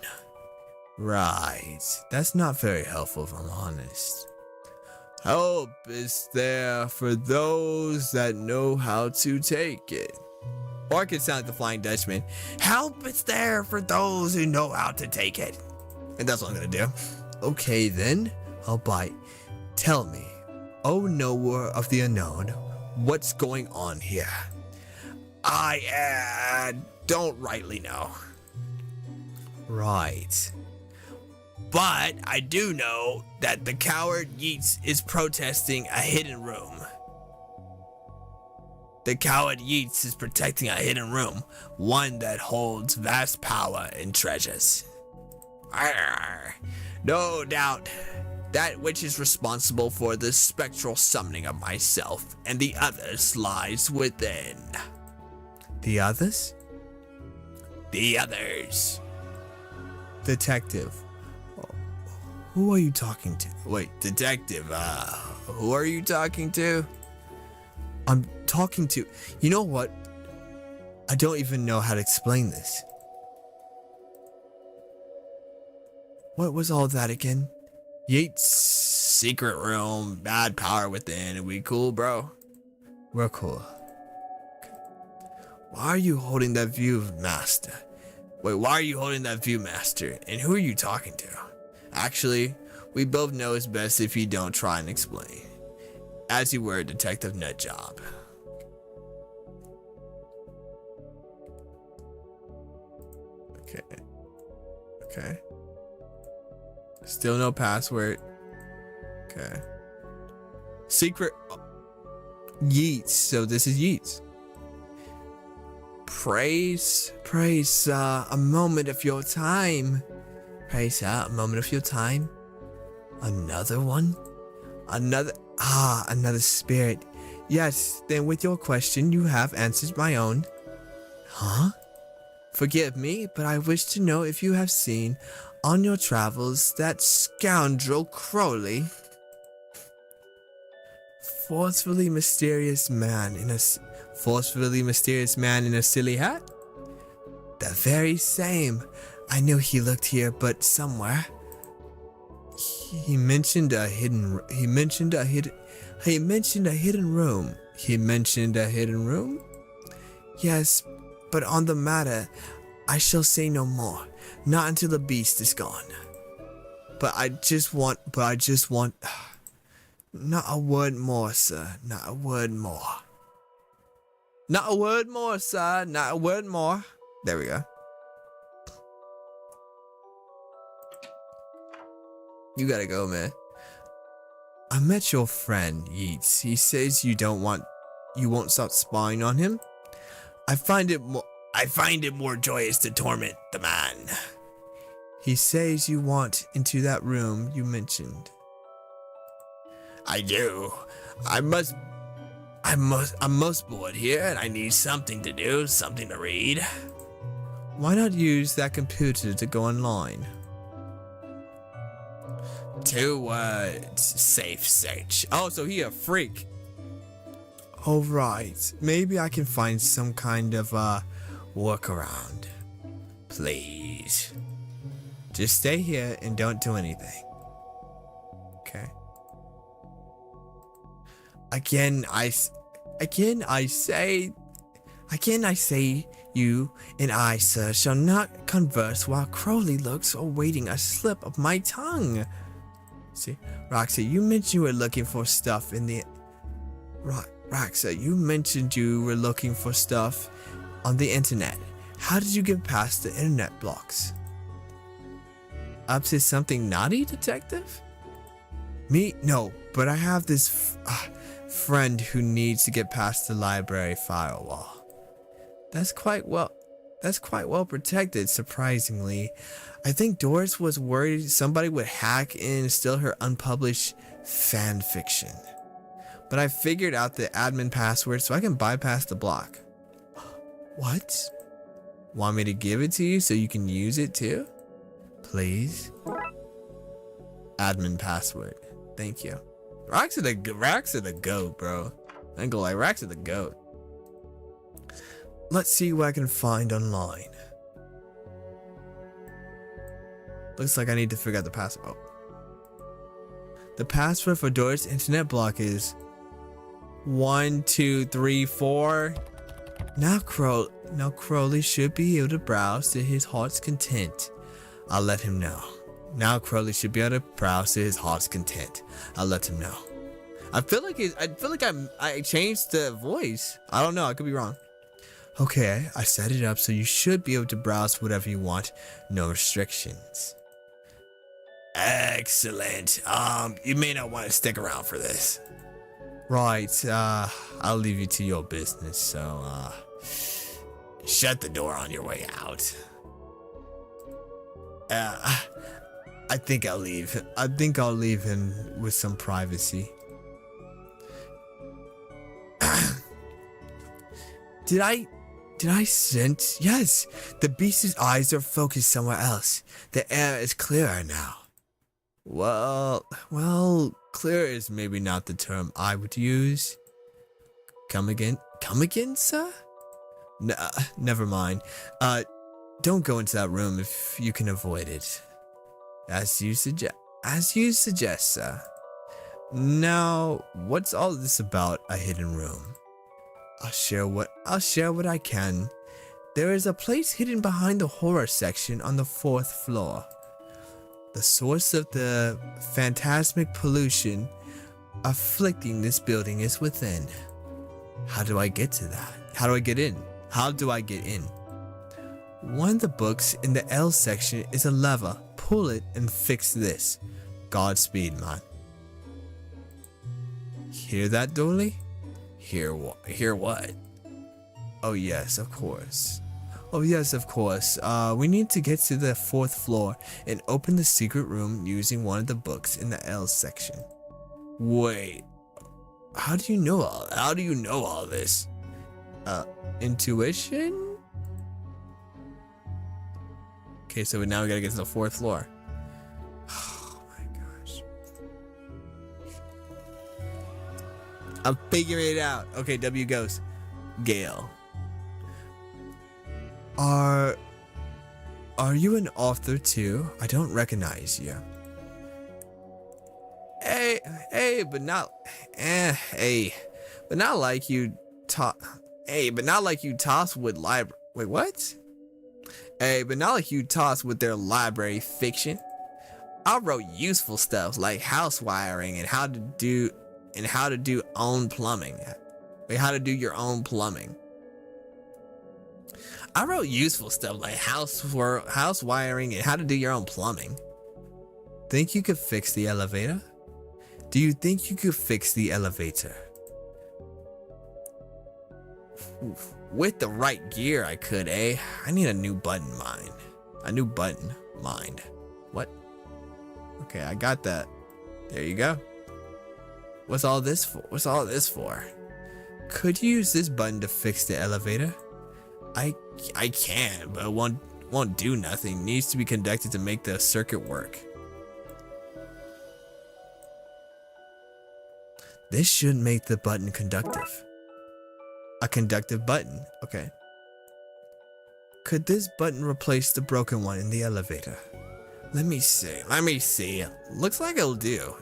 Right, that's not very helpful if I'm honest. Help is there for those that know how to take it. Or it could sound like the Flying Dutchman. Help is there for those who know how to take it. And that's what I'm gonna do. Okay then, I'll bite. Tell me, oh knower of the unknown, what's going on here? I don't rightly know. Right. But I do know that the coward Yeats is protesting a hidden room. The coward Yeats is protecting a hidden room, one that holds vast power and treasures. Arr, no doubt, that which is responsible for the spectral summoning of myself and the others lies within. The others? The others. Detective. Who are you talking to? Wait, detective, who are you talking to? I'm talking to... You know what? I don't even know how to explain this. What was all that again? Yeats' secret room, bad power within, and we cool, bro? We're cool. Why are you holding that view, master? Wait, why are you holding that view, master? And who are you talking to? Actually, we both know it's best if you don't try and explain. As you were, Detective Nutjob. Okay. Still no password. Okay. Secret Yeats. So this is Yeats. Praise, a moment of your time. Praise, a moment of your time. Another one? Another spirit. Yes, then with your question, you have answered my own. Huh? Forgive me, but I wish to know if you have seen on your travels that scoundrel Crowley. Forcefully mysterious man in a silly hat? The very same. I knew he looked here, but somewhere. He mentioned a hidden room. Yes, but on the matter, I shall say no more. Not until the beast is gone. But I just want, not a word more, sir. Not a word more. Not a word more, sir. Not a word more. There we go. You gotta go, man. I met your friend, Yeats. He says you won't stop spying on him. I find it more joyous to torment the man. He says you want into that room you mentioned. I do. I'm most bored here and I need something to do, something to read. Why not use that computer to go online? 2 words, safe search. Oh, so he a freak. All right, maybe I can find some kind of workaround. Please. Just stay here and don't do anything. Okay. Again I say you and I, sir, shall not converse while Crowley looks awaiting a slip of my tongue. See, Roxa, you mentioned you were looking for stuff in the... Roxa, you mentioned you were looking for stuff on the internet. How did you get past the internet blocks? Up to something naughty, detective? Me? No, but I have this friend who needs to get past the library firewall. That's quite well protected, surprisingly. I think Doris was worried somebody would hack in and steal her unpublished fan fiction. But I figured out the admin password so I can bypass the block. What? Want me to give it to you so you can use it too? Please? Admin password. Thank you. Rax are the goat, bro. I ain't gonna lie, Rax are the goat. Let's see what I can find online. Looks like I need to figure out the password. Oh. The password for Doris' internet block is 1, 2, 3, 4. Now Now Crowley should be able to browse to his heart's content. I'll let him know. Now Crowley should be able to browse to his heart's content. I'll let him know. I feel like I changed the voice. I don't know. I could be wrong. Okay, I set it up so you should be able to browse whatever you want. No restrictions. Excellent. You may not want to stick around for this. Right, I'll leave you to your business, so, shut the door on your way out. I think I'll leave. I think I'll leave him with some privacy. Did I sense? Yes, the beast's eyes are focused somewhere else. The air is clearer now. Well, clear is maybe not the term I would use. Come again, sir? Never mind. Don't go into that room if you can avoid it. As you suggest, sir. Now, what's all this about a hidden room? I'll share what I can. There is a place hidden behind the horror section on the 4th floor. The source of the phantasmic pollution afflicting this building is within. How do I get to that? How do I get in? One of the books in the L section is a lever. Pull it and fix this. Godspeed, man. Hear that, Dolly? Hear what? Oh yes, of course. We need to get to the 4th floor and open the secret room using one of the books in the L section. Wait, how do you know all this? Intuition? Okay, so now we gotta get to the 4th floor. Oh my gosh. I'm figuring it out. Okay, W goes. Gale. Are you an author too? I don't recognize you. But not like you toss with library. Wait, what? But not like you toss with their library fiction. I wrote useful stuff like house wiring and how to do own plumbing. Wait, how to do your own plumbing. I wrote useful stuff like house wiring and how to do your own plumbing. Think you could fix the elevator? Do you think you could fix the elevator? With the right gear, I could, eh? I need a new button mind. What? Okay, I got that. There you go. What's all this for? Could you use this button to fix the elevator? I can, but it won't do nothing. Needs to be conducted to make the circuit work. This should make the button conductive. A conductive button, okay. Could this button replace the broken one in the elevator? Let me see. Looks like it'll do.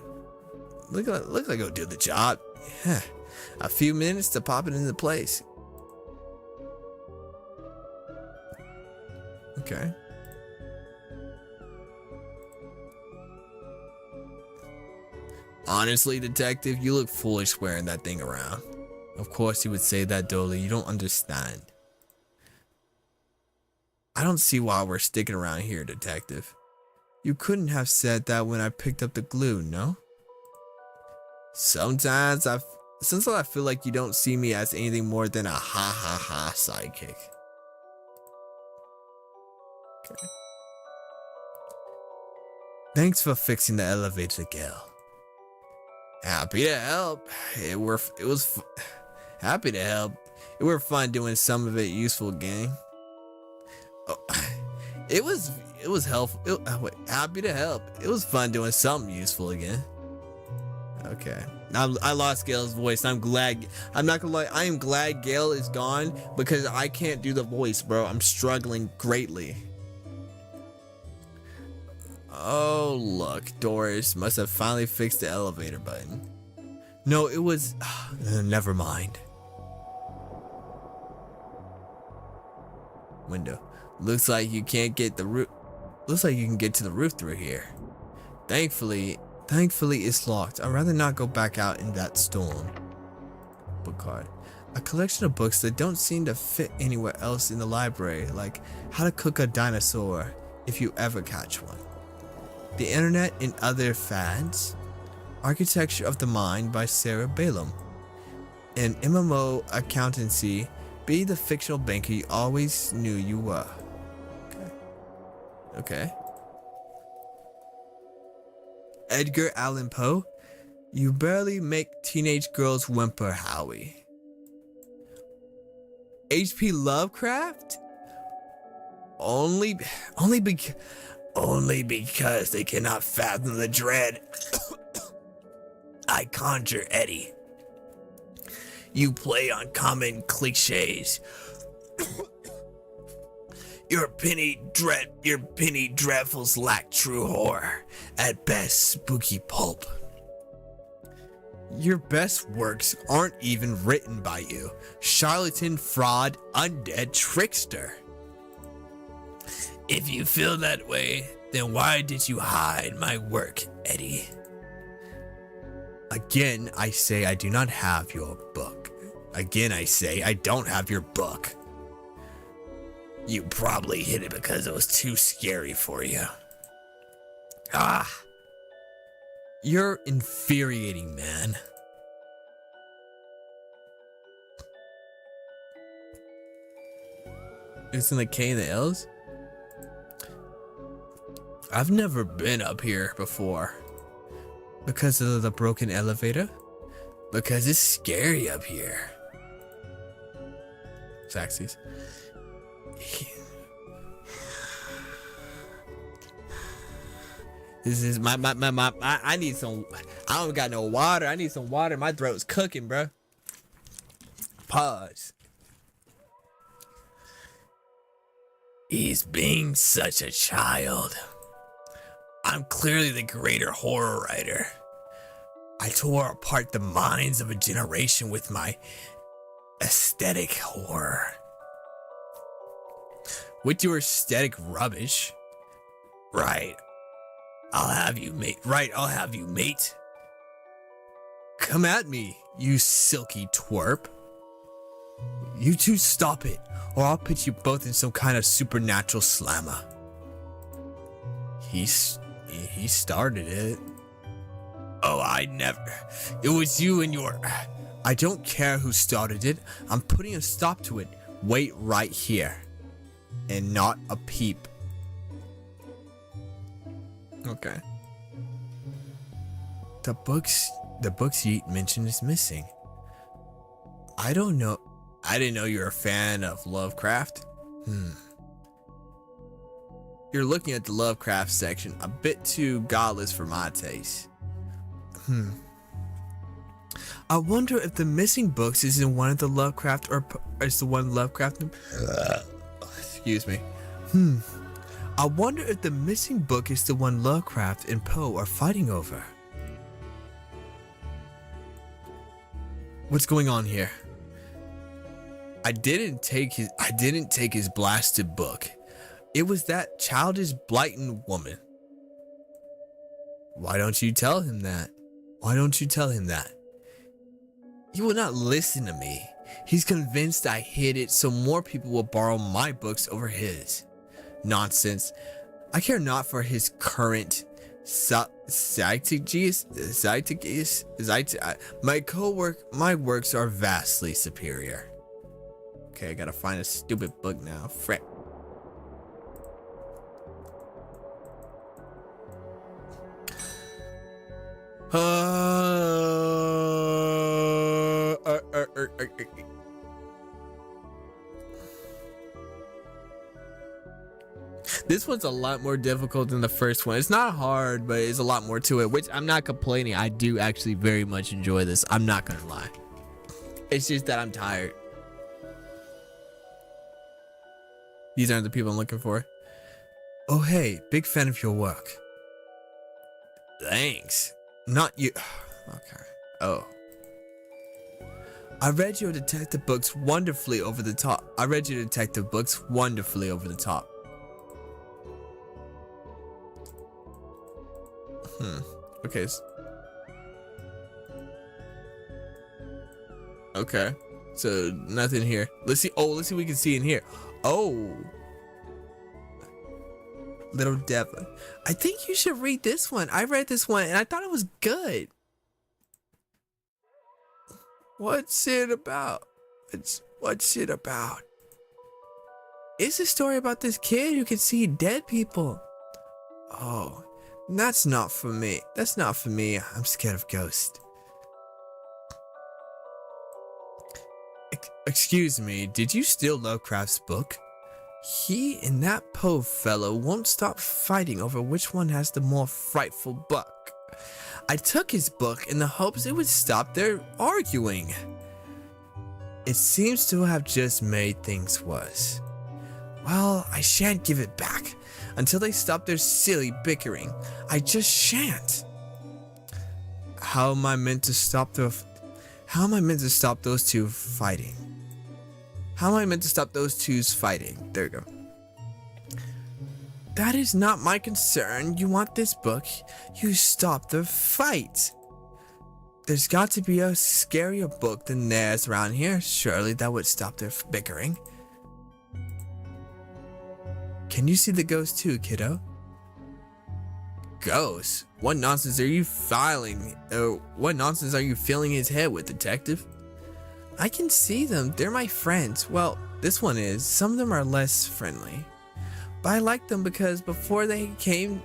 Looks like it'll do the job. A few minutes to pop it into place. Okay. Honestly, detective, you look foolish wearing that thing around. Of course you would say that, Dolly. You don't understand. I don't see why we're sticking around here, detective. You couldn't have said that when I picked up the glue, no? Sometimes I feel like you don't see me as anything more than a ha sidekick. Okay. Thanks for fixing the elevator, Gale. Happy to help. Happy to help. It were fun doing some of it useful, gang. Oh, it was helpful. Happy to help. It was fun doing something useful again. Okay. I lost Gale's voice. I'm glad. I'm not gonna lie. I am glad Gale is gone because I can't do the voice, bro. I'm struggling greatly. Oh, look. Doris must have finally fixed the elevator button. No, it was... never mind. Window. Looks like you can't get the roof. Looks like you can get to the roof through here. Thankfully it's locked. I'd rather not go back out in that storm. Book card. A collection of books that don't seem to fit anywhere else in the library, like How to Cook a Dinosaur, if you ever catch one. The Internet and Other Fads. Architecture of the Mind by Sarah Balaam. And MMO Accountancy. Be the fictional banker you always knew you were. Okay. Edgar Allan Poe. You barely make teenage girls whimper, Howie. H.P. Lovecraft? Only because they cannot fathom the dread I conjure, Eddie. You play on common cliches. Your penny dreadfuls lack true horror. At best, spooky pulp. Your best works aren't even written by you. Charlatan, fraud, undead trickster. If you feel that way, then why did you hide my work, Eddie? Again, I say I do not have your book. Again, I say I don't have your book. You probably hid it because it was too scary for you. Ah. You're infuriating, man. Isn't the K and the L's? I've never been up here before. Because of the broken elevator? Because it's scary up here. Saxies. This is my I need some. I don't got no water. I need some water. My throat's cooking, bro. Pause. He's being such a child. I'm clearly the greater horror writer. I tore apart the minds of a generation with my aesthetic horror. With your aesthetic rubbish. Right. I'll have you, mate. Come at me, you silky twerp. You two stop it, or I'll put you both in some kind of supernatural slammer. He started it. Oh, I never. It was you and your... I don't care who started it. I'm putting a stop to it. Wait right here. And not a peep. Okay. The books you mentioned is missing. I don't know. I didn't know you're a fan of Lovecraft. You're looking at the Lovecraft section a bit too godless for my taste. I wonder if the missing books is in one of the Lovecraft or is the one Lovecraft. Excuse me. I wonder if the missing book is the one Lovecraft and Poe are fighting over. What's going on here? I didn't take his blasted book. It was that childish blighting woman. Why don't you tell him that? He will not listen to me. He's convinced I hid it so more people will borrow my books over his. Nonsense. I care not for his current strategies. My works are vastly superior. Okay, I gotta find a stupid book now. Frick. This one's a lot more difficult than the first one. It's not hard, but it's a lot more to it, which I'm not complaining. I do actually very much enjoy this. I'm not gonna lie. It's just that I'm tired. These aren't the people I'm looking for. Oh, hey, big fan of your work. Thanks. Not you. Okay. Oh. I read your detective books wonderfully over the top. I read your detective books wonderfully over the top. Okay. Okay. So nothing here. Let's see. Oh, let's see what we can see in here. Oh. Little Devil. I think you should read this one. I read this one and I thought it was good. What's it about? What's it about? It's a story about this kid who can see dead people. Oh, that's not for me. That's not for me. I'm scared of ghosts. Excuse me, did you steal Lovecraft's book? He and that Poe fellow won't stop fighting over which one has the more frightful book. I took his book in the hopes it would stop their arguing. It seems to have just made things worse. Well, I shan't give it back until they stop their silly bickering. I just shan't. How am I meant to stop those two fighting? How am I meant to stop those two's fighting? There we go. That is not my concern. You want this book, you stop the fight. There's got to be a scarier book than theirs around here. Surely that would stop their bickering. Can you see the ghost too, kiddo? Ghost? What nonsense are you filling his head with, detective? I can see them. They're my friends. Well, this one is. Some of them are less friendly. But I like them because before they came,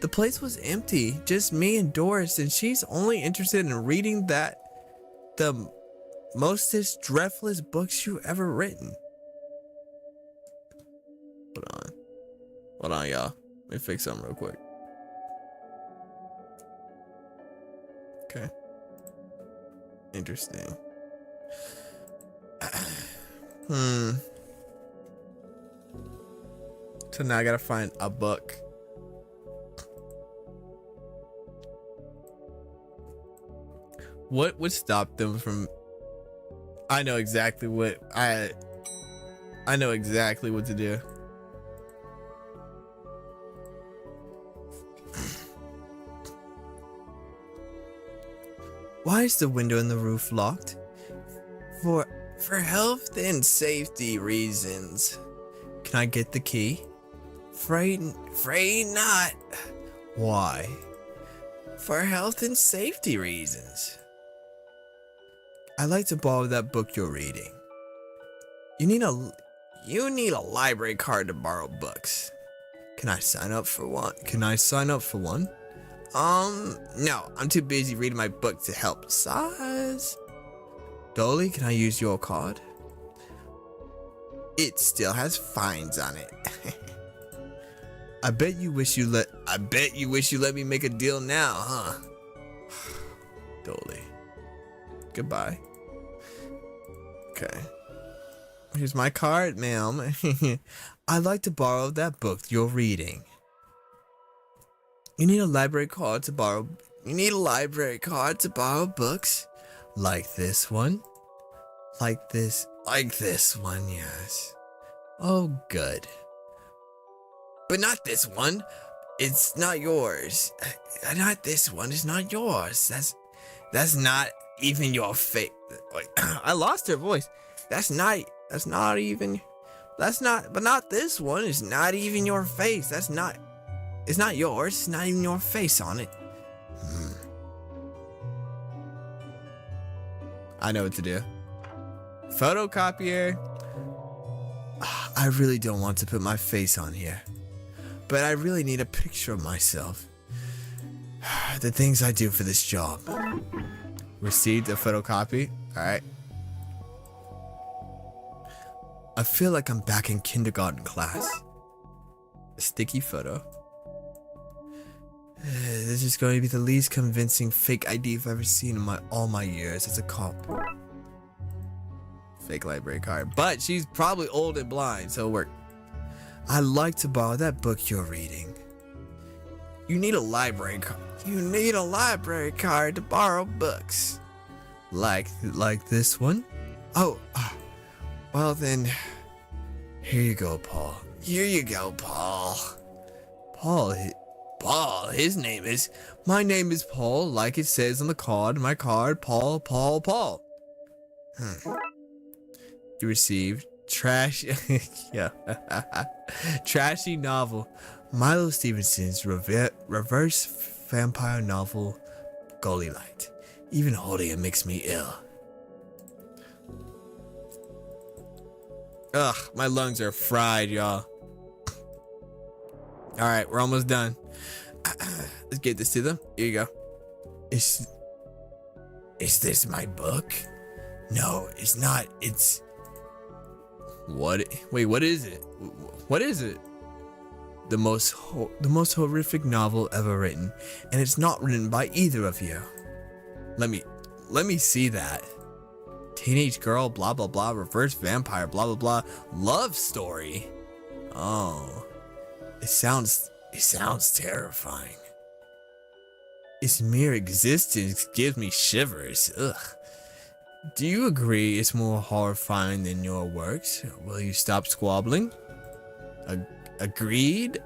the place was empty. Just me and Doris, and she's only interested in reading the mostest dreadfulest books you ever written. Hold on, y'all. Let me fix something real quick. Okay. Interesting. So now I gotta find a book. What would stop them from... I know exactly what I know exactly what to do. Why is the window in the roof locked? For health and safety reasons. Can I get the key? Afraid not. Why? For health and safety reasons. I'd like to borrow that book you're reading. You need a library card to borrow books. Can I sign up for one? No, I'm too busy reading my book to help. Size. Dolly, can I use your card? It still has fines on it. I bet you wish you let me make a deal now, huh? Dolly. Goodbye. Okay. Here's my card, ma'am. I'd like to borrow that book you're reading. You need a library card to borrow books? Like this one? Like this one, yes. Oh, good. But not this one. It's not yours. Not this one. It's not yours. That's not even your face. I lost her voice. But not this one. It's not even your face. It's not yours. It's not even your face on it. I know what to do. Photocopier. I really don't want to put my face on here, but I really need a picture of myself. The things I do for this job. Received a photocopy. Alright. I feel like I'm back in kindergarten class. A sticky photo. This is going to be the least convincing fake ID I've ever seen in all my years as a cop. Fake library card. But she's probably old and blind, so it worked. I'd like to borrow that book you're reading. You need a library card. You need a library card to borrow books. Like this one? Oh, well then, here you go, Paul. Here you go, Paul. Paul, his name is, my name is Paul, like it says on the card, my card, Paul. You received yeah, trashy novel, Milo Stevenson's reverse vampire novel, Gully Light. Even holding it makes me ill. Ugh, my lungs are fried, y'all. Alright, we're almost done. Let's get this to them. Here you go. Is this my book? No, it's not. It's... What? Wait, what is it? What is it? The most horrific novel ever written, and it's not written by either of you. Let me see that. Teenage girl, blah blah blah, reverse vampire, blah blah blah, love story. Oh, it sounds terrifying. Its mere existence gives me shivers. Ugh. Do you agree it's more horrifying than your works? Will you stop squabbling? Agreed?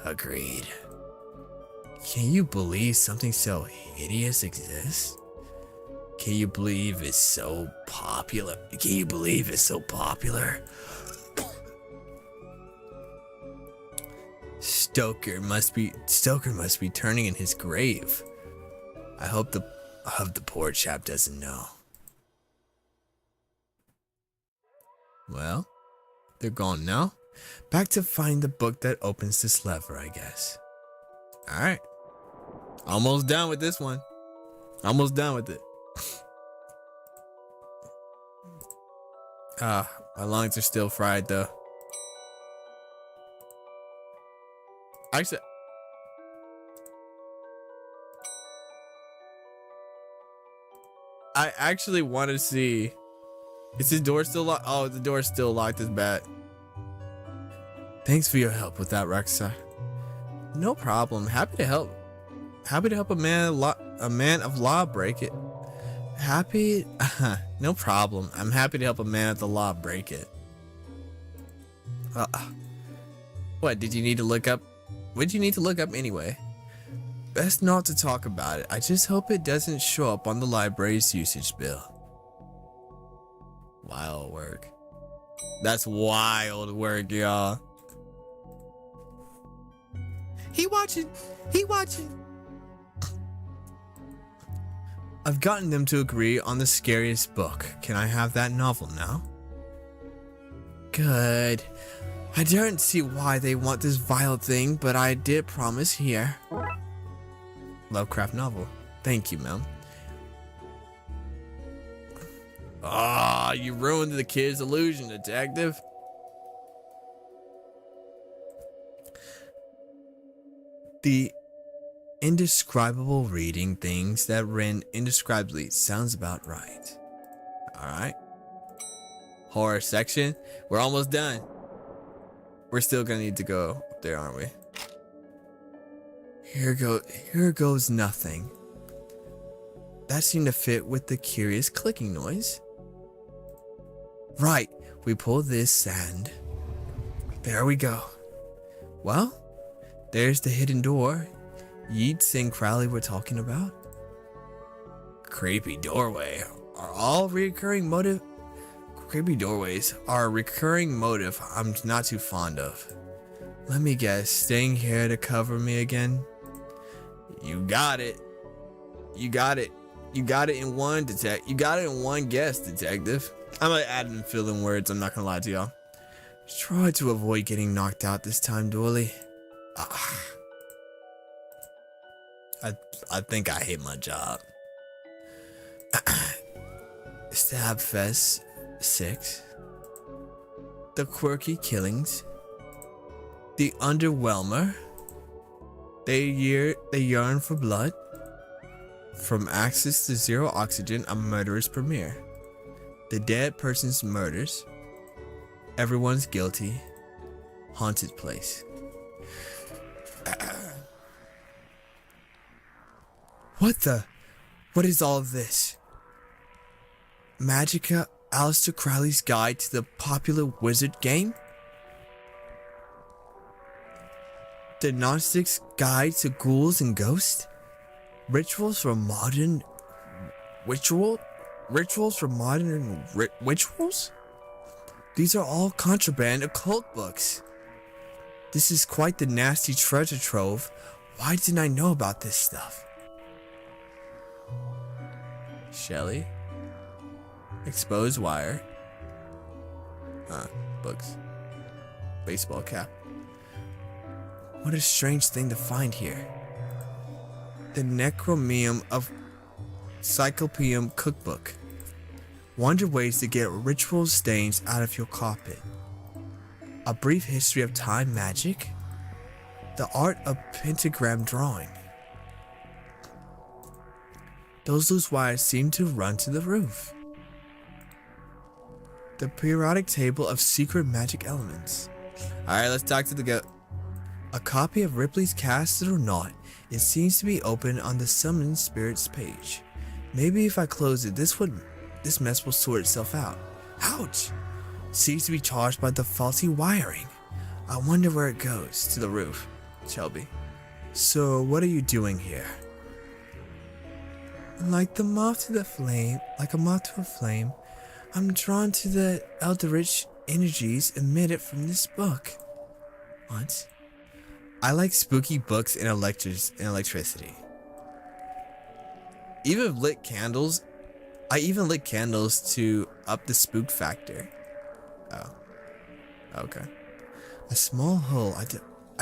Agreed. Can you believe something so hideous exists? Can you believe it's so popular? Can you believe it's so popular? Stoker must be turning in his grave. I hope the poor chap doesn't know. Well, they're gone now. Back to find the book that opens this lever, I guess. Alright. Almost done with this one. Almost done with it. My lungs are still fried though. Actually, I actually want to see. Is the door still locked? Oh, the door's still locked. It's bad. Thanks for your help with that, Rexa. No problem. Happy to help. Happy to help a man of law break it. Happy? No problem. I'm happy to help a man of the law break it. What did you need to look up? What did you need to look up anyway? Best not to talk about it. I just hope it doesn't show up on the library's usage bill. Wild work. That's wild work, y'all. He watching. I've gotten them to agree on the scariest book. Can I have that novel now? Good. I don't see why they want this vile thing, but I did promise here. Lovecraft novel. Thank you, ma'am. Ah, you ruined the kid's illusion, detective. The indescribable reading things that ran indescribably sounds about right. Alright. Horror section. We're almost done. We're still gonna need to go up there, aren't we? Here goes nothing. That seemed to fit with the curious clicking noise. Right, we pull this and there we go. Well, there's the hidden door Yeats and Crowley were talking about. Creepy doorway are all recurring motive. Creepy doorways are a recurring motive I'm not too fond of. Let me guess, staying here to cover me again? You got it. You got it. You got it in one You got it in one guess, detective. I'm gonna add and fill in words, I'm not gonna lie to y'all. Try to avoid getting knocked out this time, Dooley. I think I hate my job. Stabfest 6. The Quirky Killings. The Underwhelmer. They yearn for blood. From Access to Zero Oxygen, a murderer's premiere. The Dead Person's Murders. Everyone's Guilty. Haunted Place. What is all this? Magica Aleister Crowley's Guide to the Popular Wizard Game? The Gnostic's Guide to Ghouls and Ghosts? Rituals for modern rituals? These are all contraband occult books. This is quite the nasty treasure trove. Why didn't I know about this stuff? Shelley? Exposed wire. Books. Baseball cap. What a strange thing to find here. The Necromium of Cyclopeum Cookbook. Wonder ways to get ritual stains out of your carpet. A brief history of time magic. The art of pentagram drawing. Those loose wires seem to run to the roof. The periodic table of secret magic elements. Alright, let's talk to the A copy of Ripley's Cast It or Not. It seems to be open on the Summon Spirits page. Maybe if I close it, this mess will sort itself out. Ouch! Seems to be charged by the faulty wiring. I wonder where it goes. To the roof. Shelby. So, what are you doing here? Like a moth to a flame, I'm drawn to the eldritch energies emitted from this book. What? I like spooky books and electricity. I even lit candles to up the spook factor. Oh. Okay. A small hole. I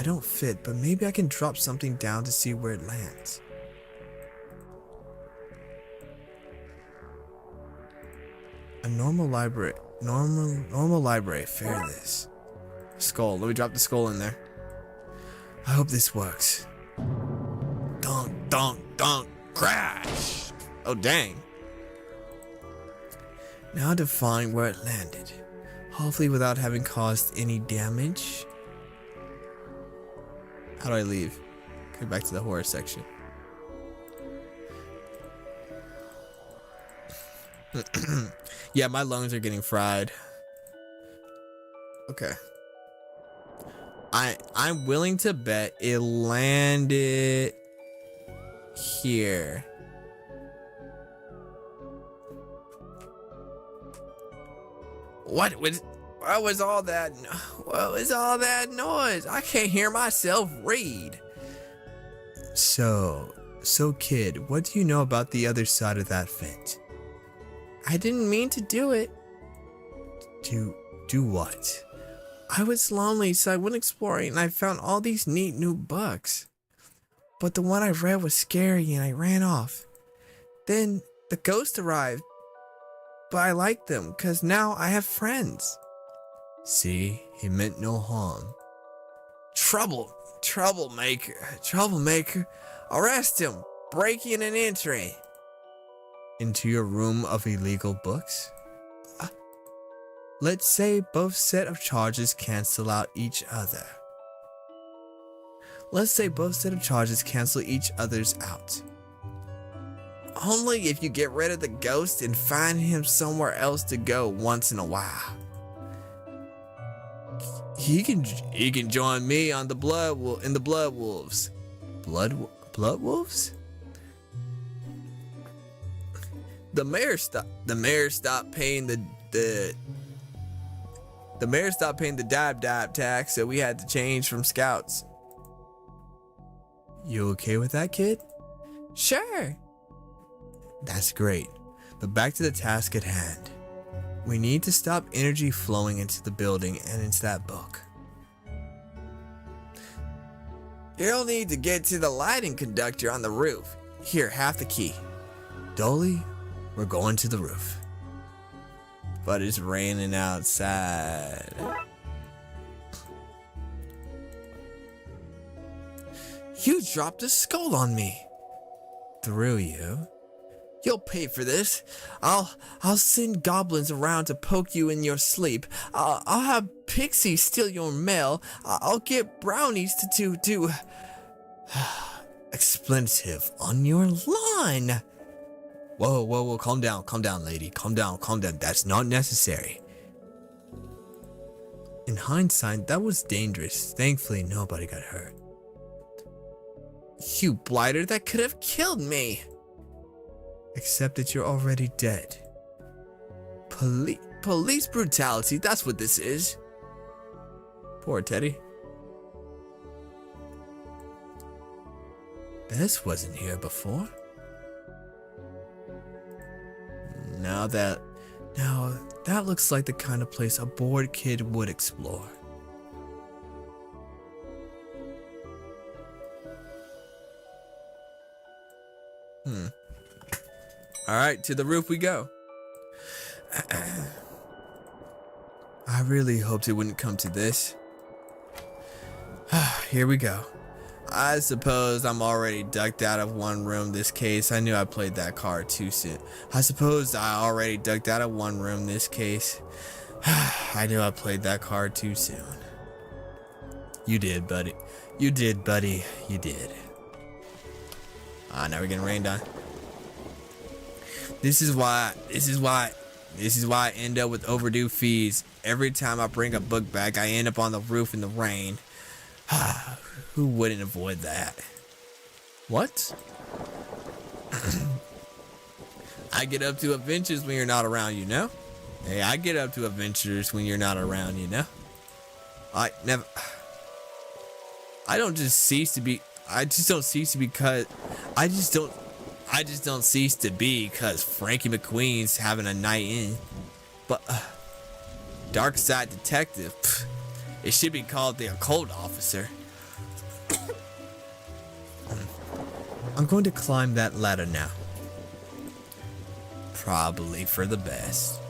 don't fit, but maybe I can drop something down to see where it lands. A normal library. Fair this. Skull. Let me drop the skull in there. I hope this works. Donk, donk, donk. Crash! Oh, dang. Now to find where it landed. Hopefully without having caused any damage. How do I leave? Go back to the horror section. Yeah, my lungs are getting fried. Okay. I'm willing to bet it landed here. What was all that? What was all that noise? I can't hear myself read. So kid, what do you know about the other side of that vent? I didn't mean to do it. Do what? I was lonely, so I went exploring and I found all these neat new books. But the one I read was scary and I ran off. Then the ghost arrived. But I liked them because now I have friends. See, he meant no harm. Troublemaker. Arrest him. Breaking and entering. Into your room of illegal books? Let's say both set of charges cancel out each other. Only if you get rid of the ghost and find him somewhere else to go once in a while. He can join me on the Blood Wolves. Blood Wolves? The mayor stopped paying the dab tax, so we had to change from scouts. You okay with that, kid? Sure. That's great. But back to the task at hand. We need to stop energy flowing into the building and into that book. You'll need to get to the lighting conductor on the roof. Here, have the key. Dolly, we're going to the roof. But it's raining outside. You dropped a skull on me. Threw you? You'll pay for this. I'll send goblins around to poke you in your sleep. I'll have pixies steal your mail. I'll get brownies to do. expletive on your line. Whoa, whoa, whoa, calm down, lady. Calm down. That's not necessary. In hindsight, that was dangerous. Thankfully, nobody got hurt. You blighter, that could have killed me. Except that you're already dead. Police brutality, that's what this is. Poor Teddy. This wasn't here before. Now that looks like the kind of place a bored kid would explore. Alright, to the roof we go. I really hoped it wouldn't come to this. Here we go. I suppose I'm already ducked out of one room this case. I knew I played that card too soon. I suppose I already ducked out of one room this case. I knew I played that card too soon. You did, buddy. You did, buddy. You did. Now we're getting rained on. This is why I end up with overdue fees. Every time I bring a book back, I end up on the roof in the rain. Who wouldn't avoid that? What? I get up to adventures when you're not around, you know? Hey, I get up to adventures when you're not around, you know? I don't cease to be because Frankie McQueen's having a night in. But Dark Side Detective, it should be called the Occult Officer. I'm going to climb that ladder now. Probably for the best.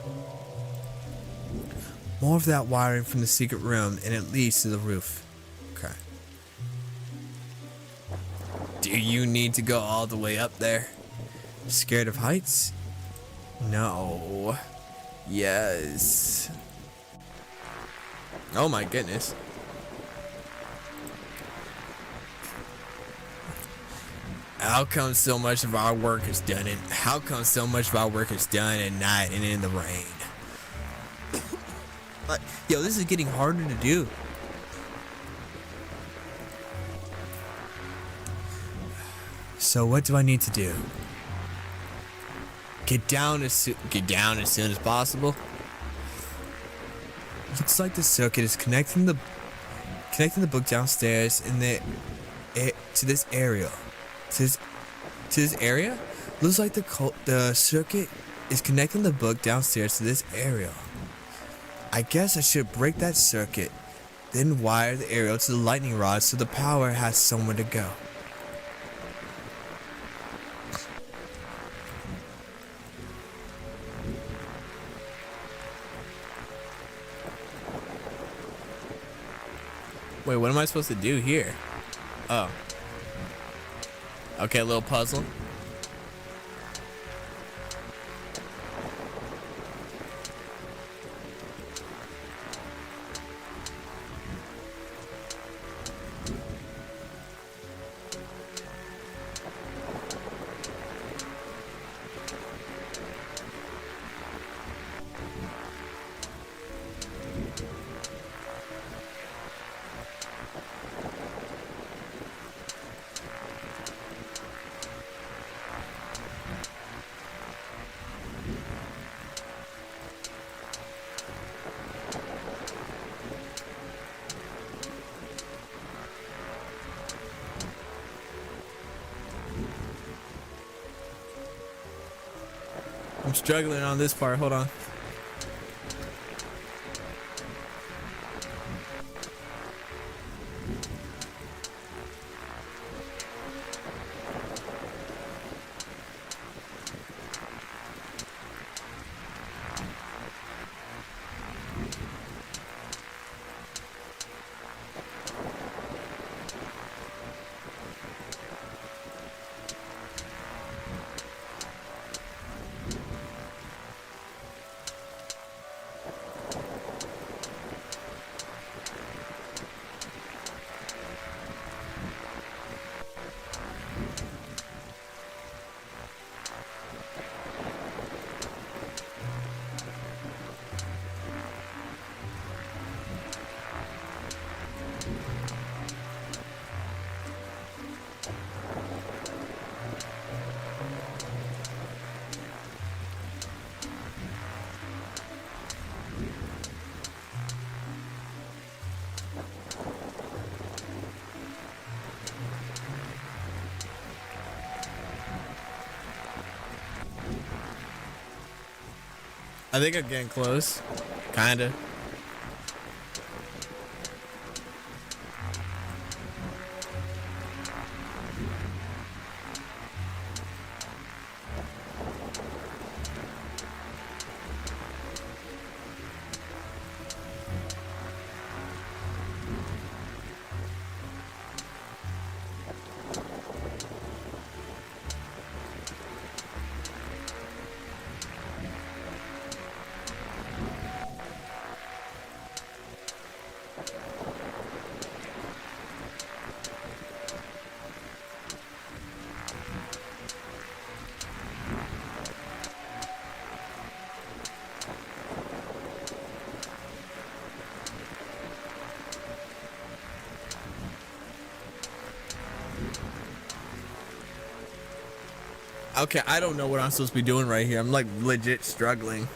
More of that wiring from the secret room, and it leads to the roof. Okay. Do you need to go all the way up there? Scared of heights? No. Yes. Oh my goodness. How come so much of our work is done at night and in the rain? Yo, this is getting harder to do. So what do I need to do? Get down as soon as possible. Looks like the circuit is connecting the book downstairs to this area. To this area? Looks like the circuit is connecting the book downstairs to this area. I guess I should break that circuit, then wire the aerial to the lightning rod so the power has somewhere to go. Wait, what am I supposed to do here? Oh. Okay, a little puzzle. I'm struggling on this part. Hold on. I think I'm getting close. Kinda. Okay, I don't know what I'm supposed to be doing right here. I'm like legit struggling.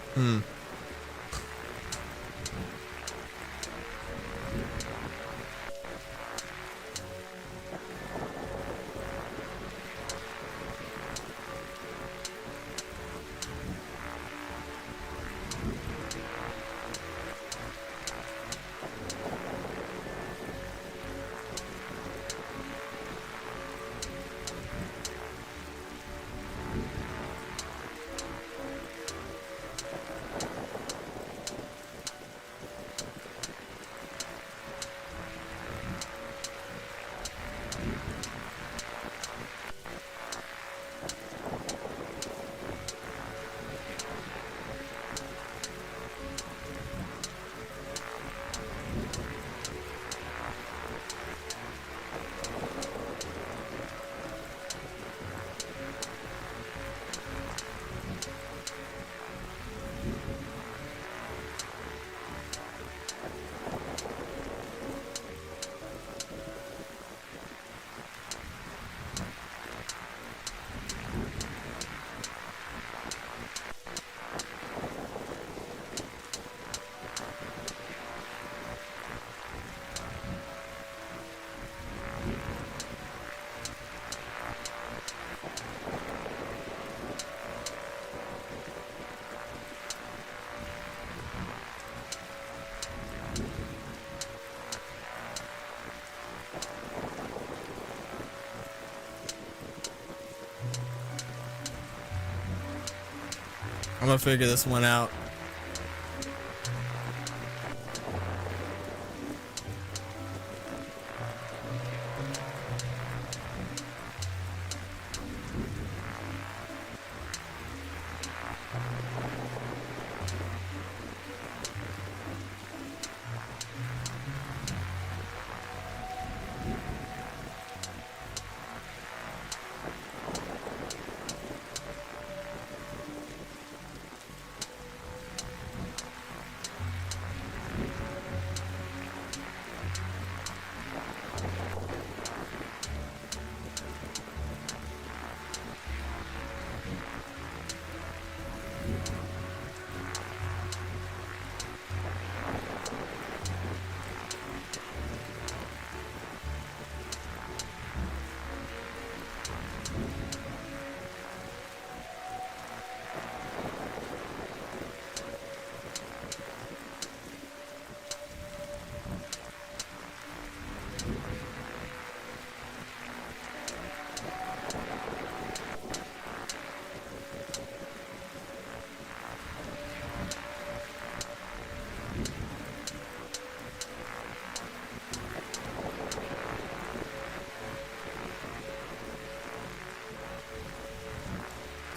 I'm gonna figure this one out.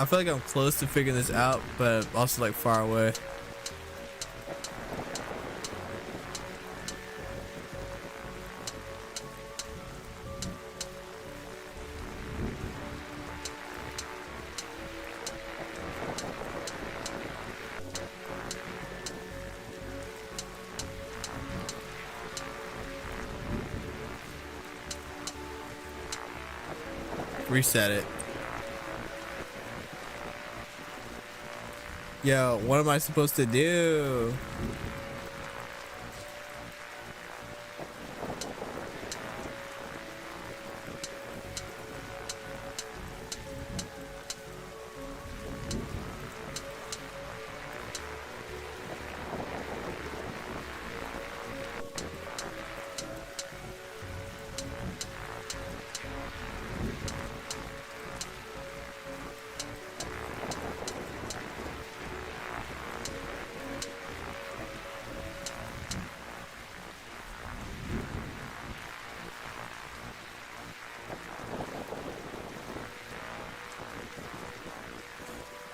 I feel like I'm close to figuring this out, but also like far away. Reset it. Yo, what am I supposed to do?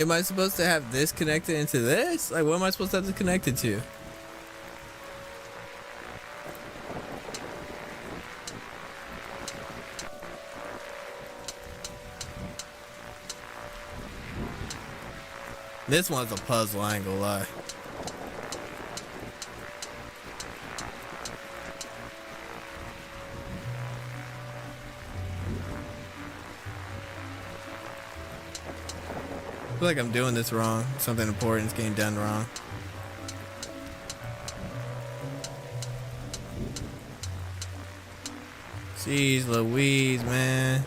Am I supposed to have this connected into this? Like, what am I supposed to have this connected to? This one's a puzzle, I ain't gonna lie. I feel like I'm doing this wrong. Something important is getting done wrong. Jeez Louise, man.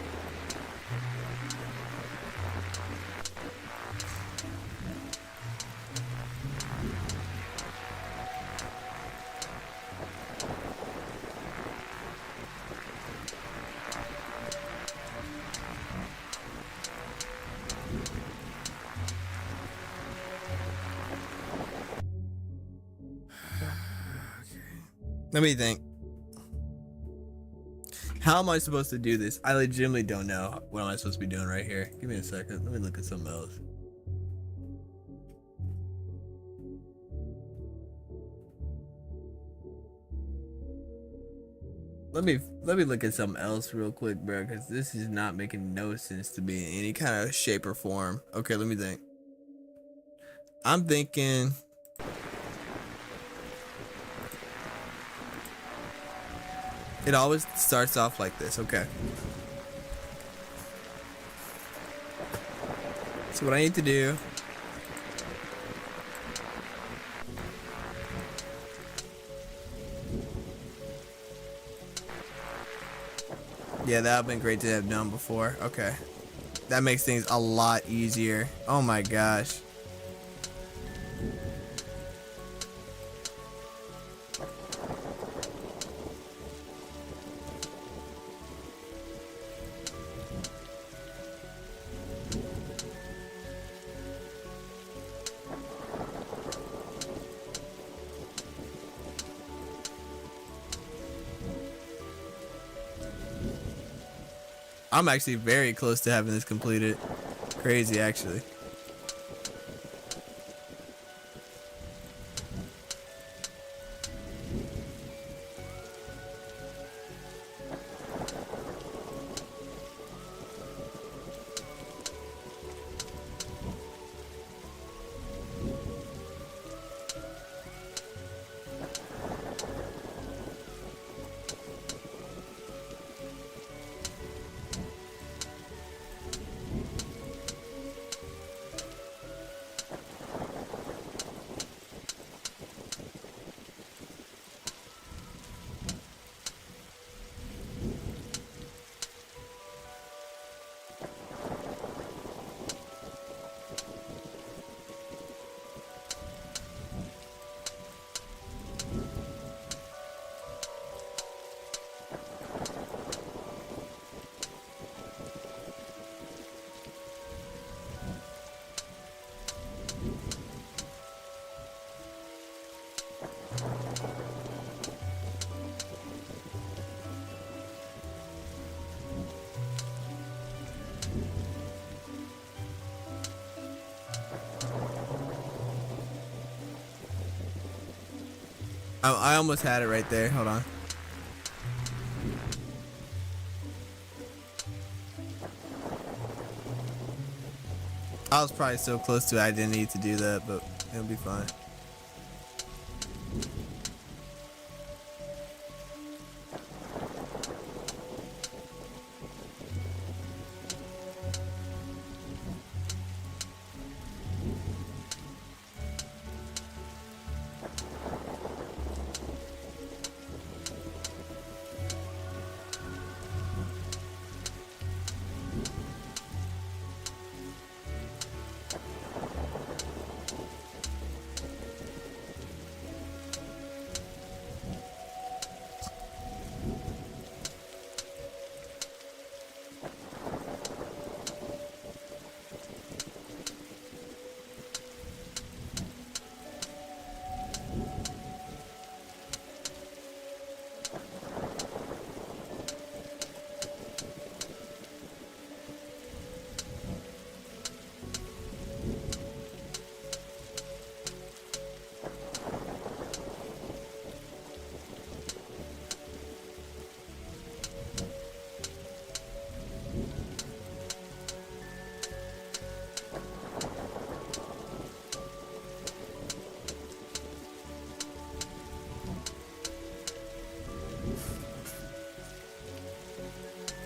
Let me think. How am I supposed to do this? I legitimately don't know what am I supposed to be doing right here. Give me a second. Let me look at something else. Let me look at something else real quick, bro, because this is not making no sense to me in any kind of shape or form. Okay, let me think. I'm thinking. It always starts off like this. Okay. So what I need to do. Yeah, that would have been great to have done before. Okay. That makes things a lot easier. Oh my gosh. I'm actually very close to having this completed. Crazy, actually. I almost had it right there. Hold on. I was probably so close to it, I didn't need to do that, but it'll be fine.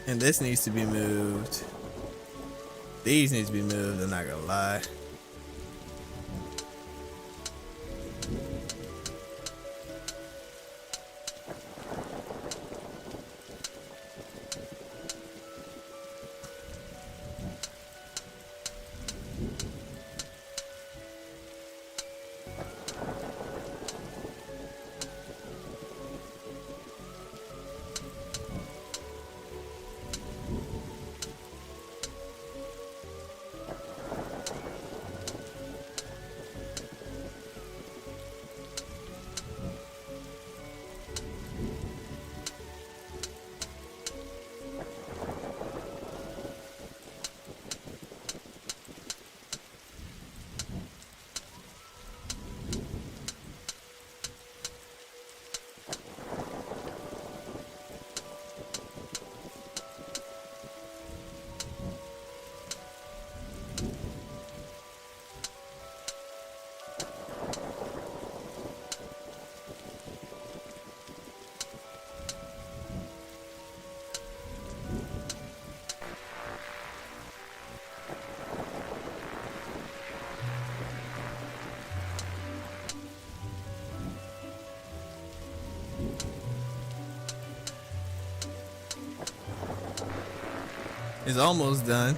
And this needs to be moved. These need to be moved, I'm not gonna lie. It's almost done.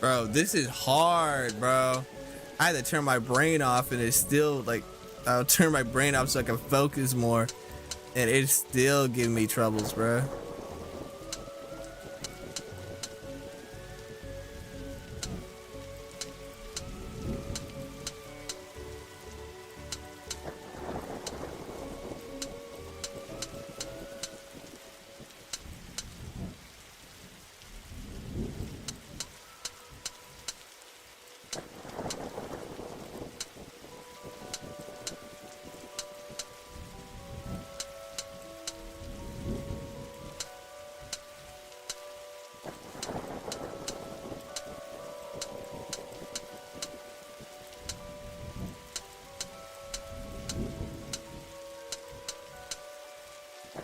Bro, this is hard, bro. I had to turn my brain off and it's still like, I'll turn my brain off so I can focus more. And it's still giving me troubles, bro.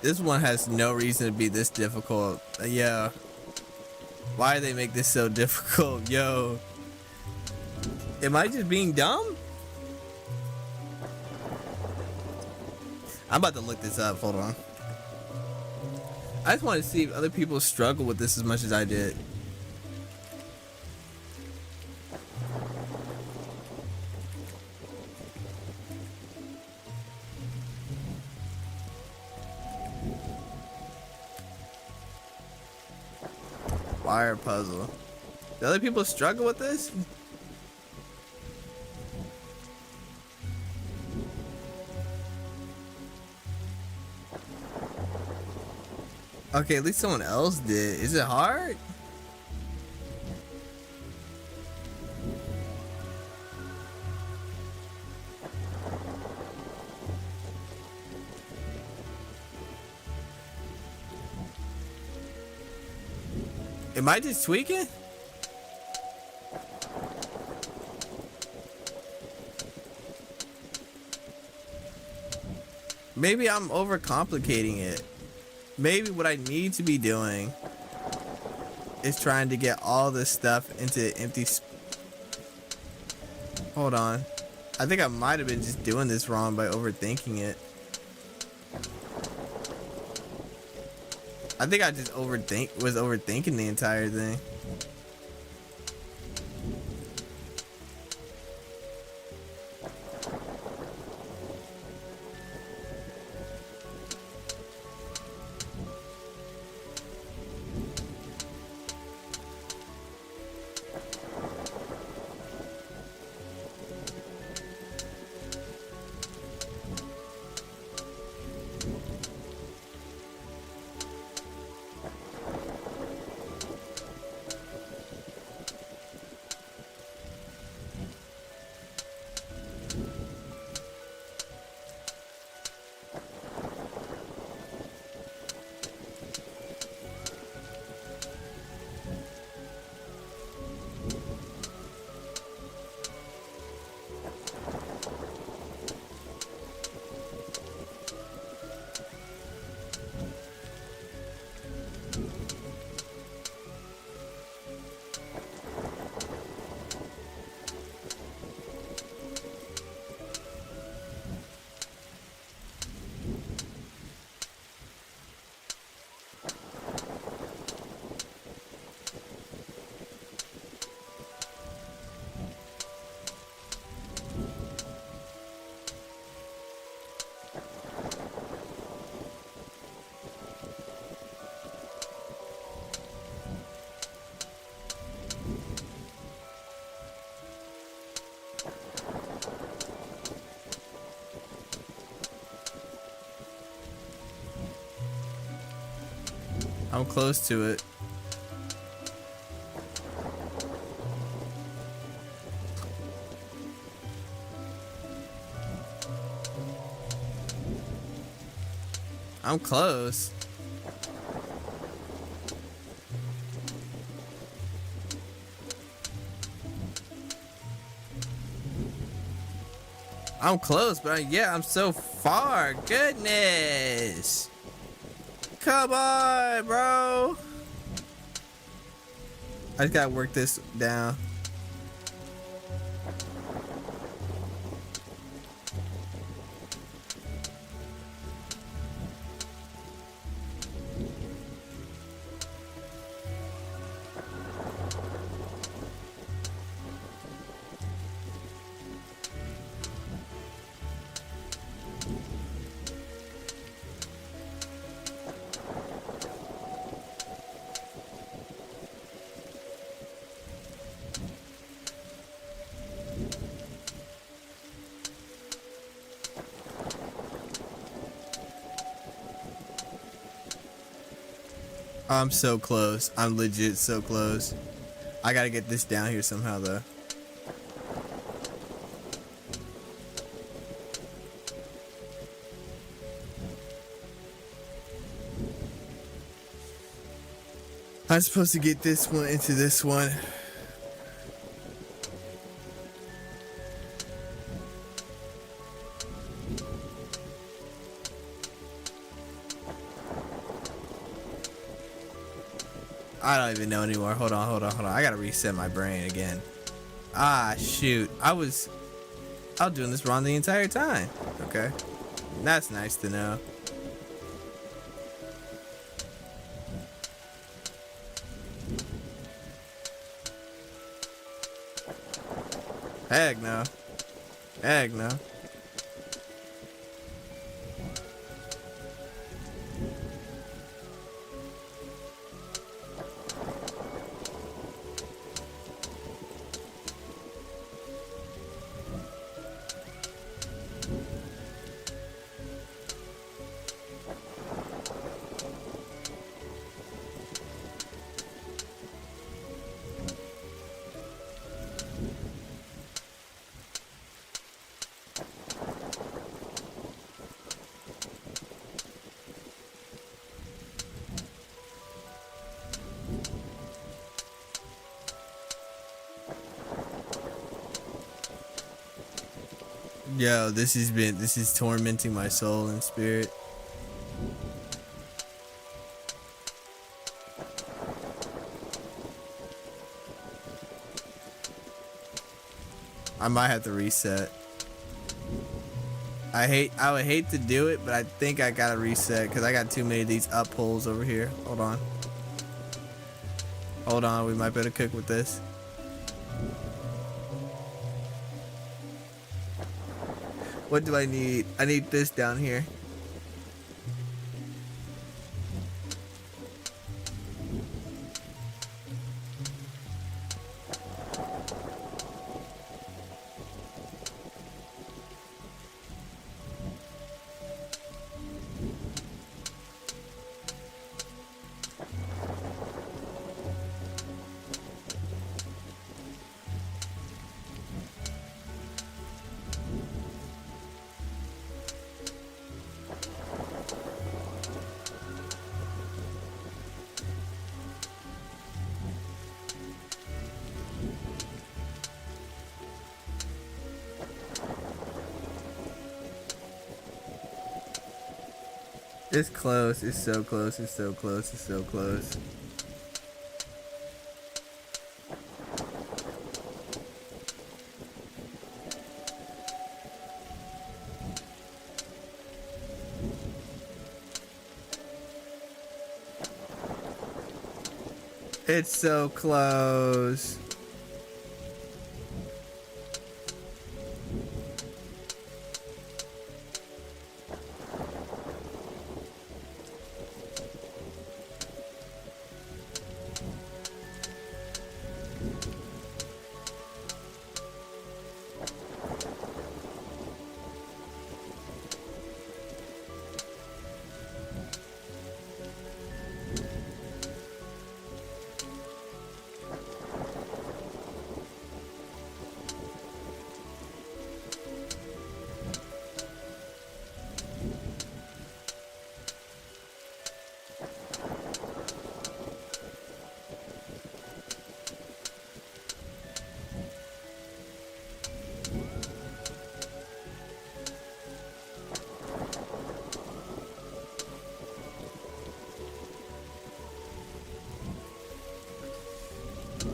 This one has no reason to be this difficult. Yeah. Why do they make this so difficult? Yo. Am I just being dumb? I'm about to look this up. Hold on. I just want to see if other people struggle with this as much as I did. fire puzzle. Do other people struggle with this? Okay, at least someone else did. Is it hard? Am I just tweaking? Maybe I'm overcomplicating it. Maybe what I need to be doing is trying to get all this stuff into empty hold on. I think I might have been just doing this wrong by overthinking it. I think I just was overthinking the entire thing. I'm close to it. I'm close. I'm close, but yeah, I'm so far. Goodness. Come on, bro. I just gotta work this down. I'm so close. I'm legit so close. I gotta get this down here somehow though. I'm supposed to get this one into this one. I don't even know anymore. Hold on. I gotta reset my brain again. Ah, shoot. I was doing this wrong the entire time. Okay. That's nice to know. Heck no. Heck no. Yo, this is tormenting my soul and spirit. I might have to reset. I would hate to do it, but I think I gotta reset because I got too many of these up pulls over here. Hold on. Hold on, we might better cook with this. What do I need? I need this down here. It's close. It's so close. It's so close. It's so close. It's so close.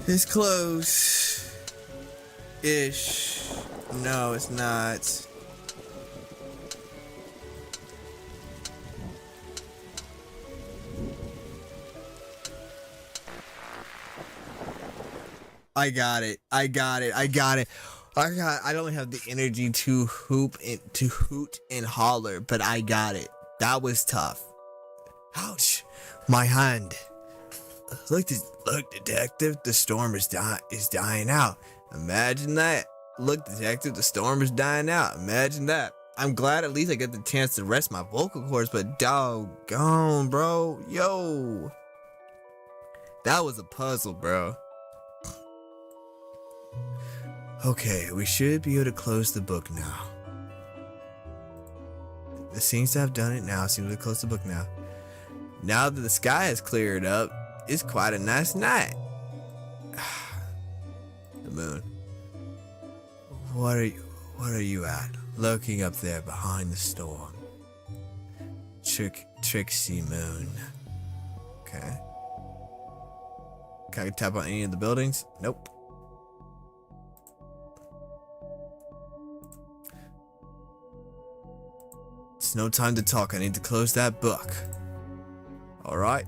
It's close. Ish. No, it's not. I got it. I got it. I got it. I don't have the energy to hoot and holler, but I got it. That was tough. Ouch. My hand. Look, detective, the storm is dying out. Imagine that. Look, detective, the storm is dying out. Imagine that. I'm glad at least I get the chance to rest my vocal cords, but doggone, bro. Yo. That was a puzzle, bro. Okay, we should be able to close the book now. It seems to have done it now. Seems to close the book now. Now that the sky has cleared up, it's quite a nice night. The moon. What are you at? Lurking up there behind the storm. Trixie Moon. Okay. Can I tap on any of the buildings? Nope. It's no time to talk. I need to close that book. Alright.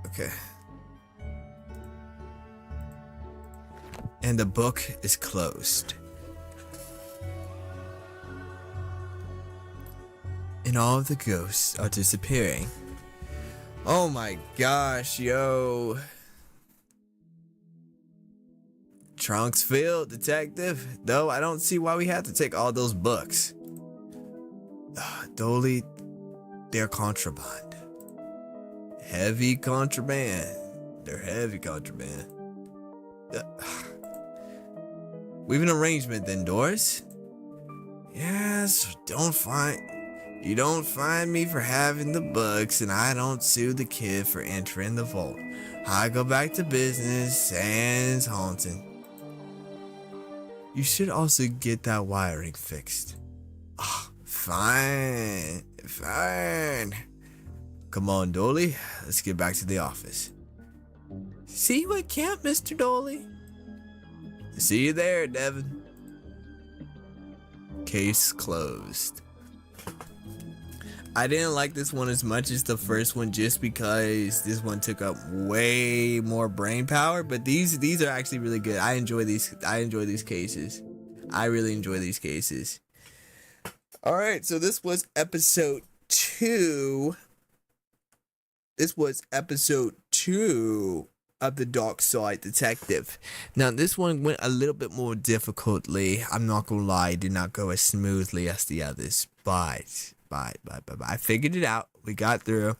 Okay. And the book is closed. And all of the ghosts are disappearing. Oh my gosh, yo. Trunks filled, detective. Though I don't see why we have to take all those books. Dolly, they're contraband. Heavy contraband. They're heavy contraband. We have an arrangement then, Doris. Yes, you don't find me for having the books, and I don't sue the kid for entering the vault. I go back to business sans haunting. You should also get that wiring fixed. Ah, fine. Fine. Come on, Dolly. Let's get back to the office. See you at camp, Mr. Dolly. See you there, Devin. Case closed. I didn't like this one as much as the first one just because this one took up way more brain power, but these are actually really good. I enjoy these cases. I really enjoy these cases. All right, so this was episode 2. This was episode 2 of the Dark Side Detective. Now, this one went a little bit more difficultly. I'm not gonna lie, it did not go as smoothly as the others, but I figured it out. We got through.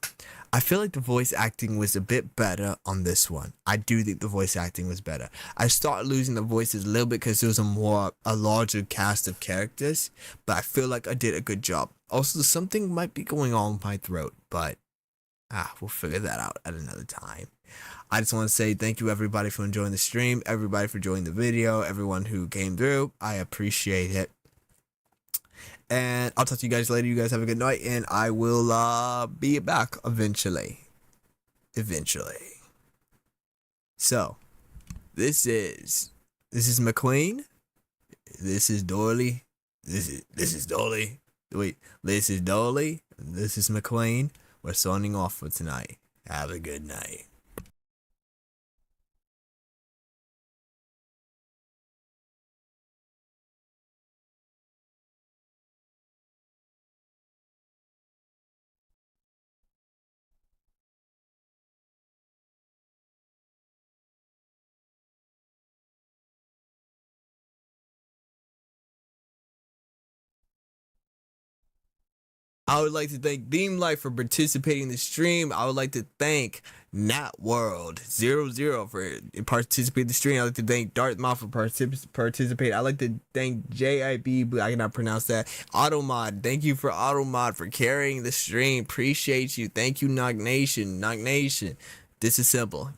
I feel like the voice acting was a bit better on this one. I do think the voice acting was better. I started losing the voices a little bit because there was a larger cast of characters, but I feel like I did a good job. Also, something might be going on with my throat, but we'll figure that out at another time. I just want to say thank you everybody for enjoying the stream, everybody for enjoying the video, everyone who came through. I appreciate it. And I'll talk to you guys later. You guys have a good night, and I will be back eventually. So, this is McQueen. This is Dolly. This is Dolly. Wait, this is Dolly. This is McQueen. We're signing off for tonight. Have a good night. I would like to thank Beam Life for participating in the stream. I would like to thank NatWorld00 for participating in the stream. I'd like to thank Dartmouth for participating. I'd like to thank JIB, but I cannot pronounce that. Automod, thank you for Automod for carrying the stream. Appreciate you. Thank you, Nog Nation. This is simple.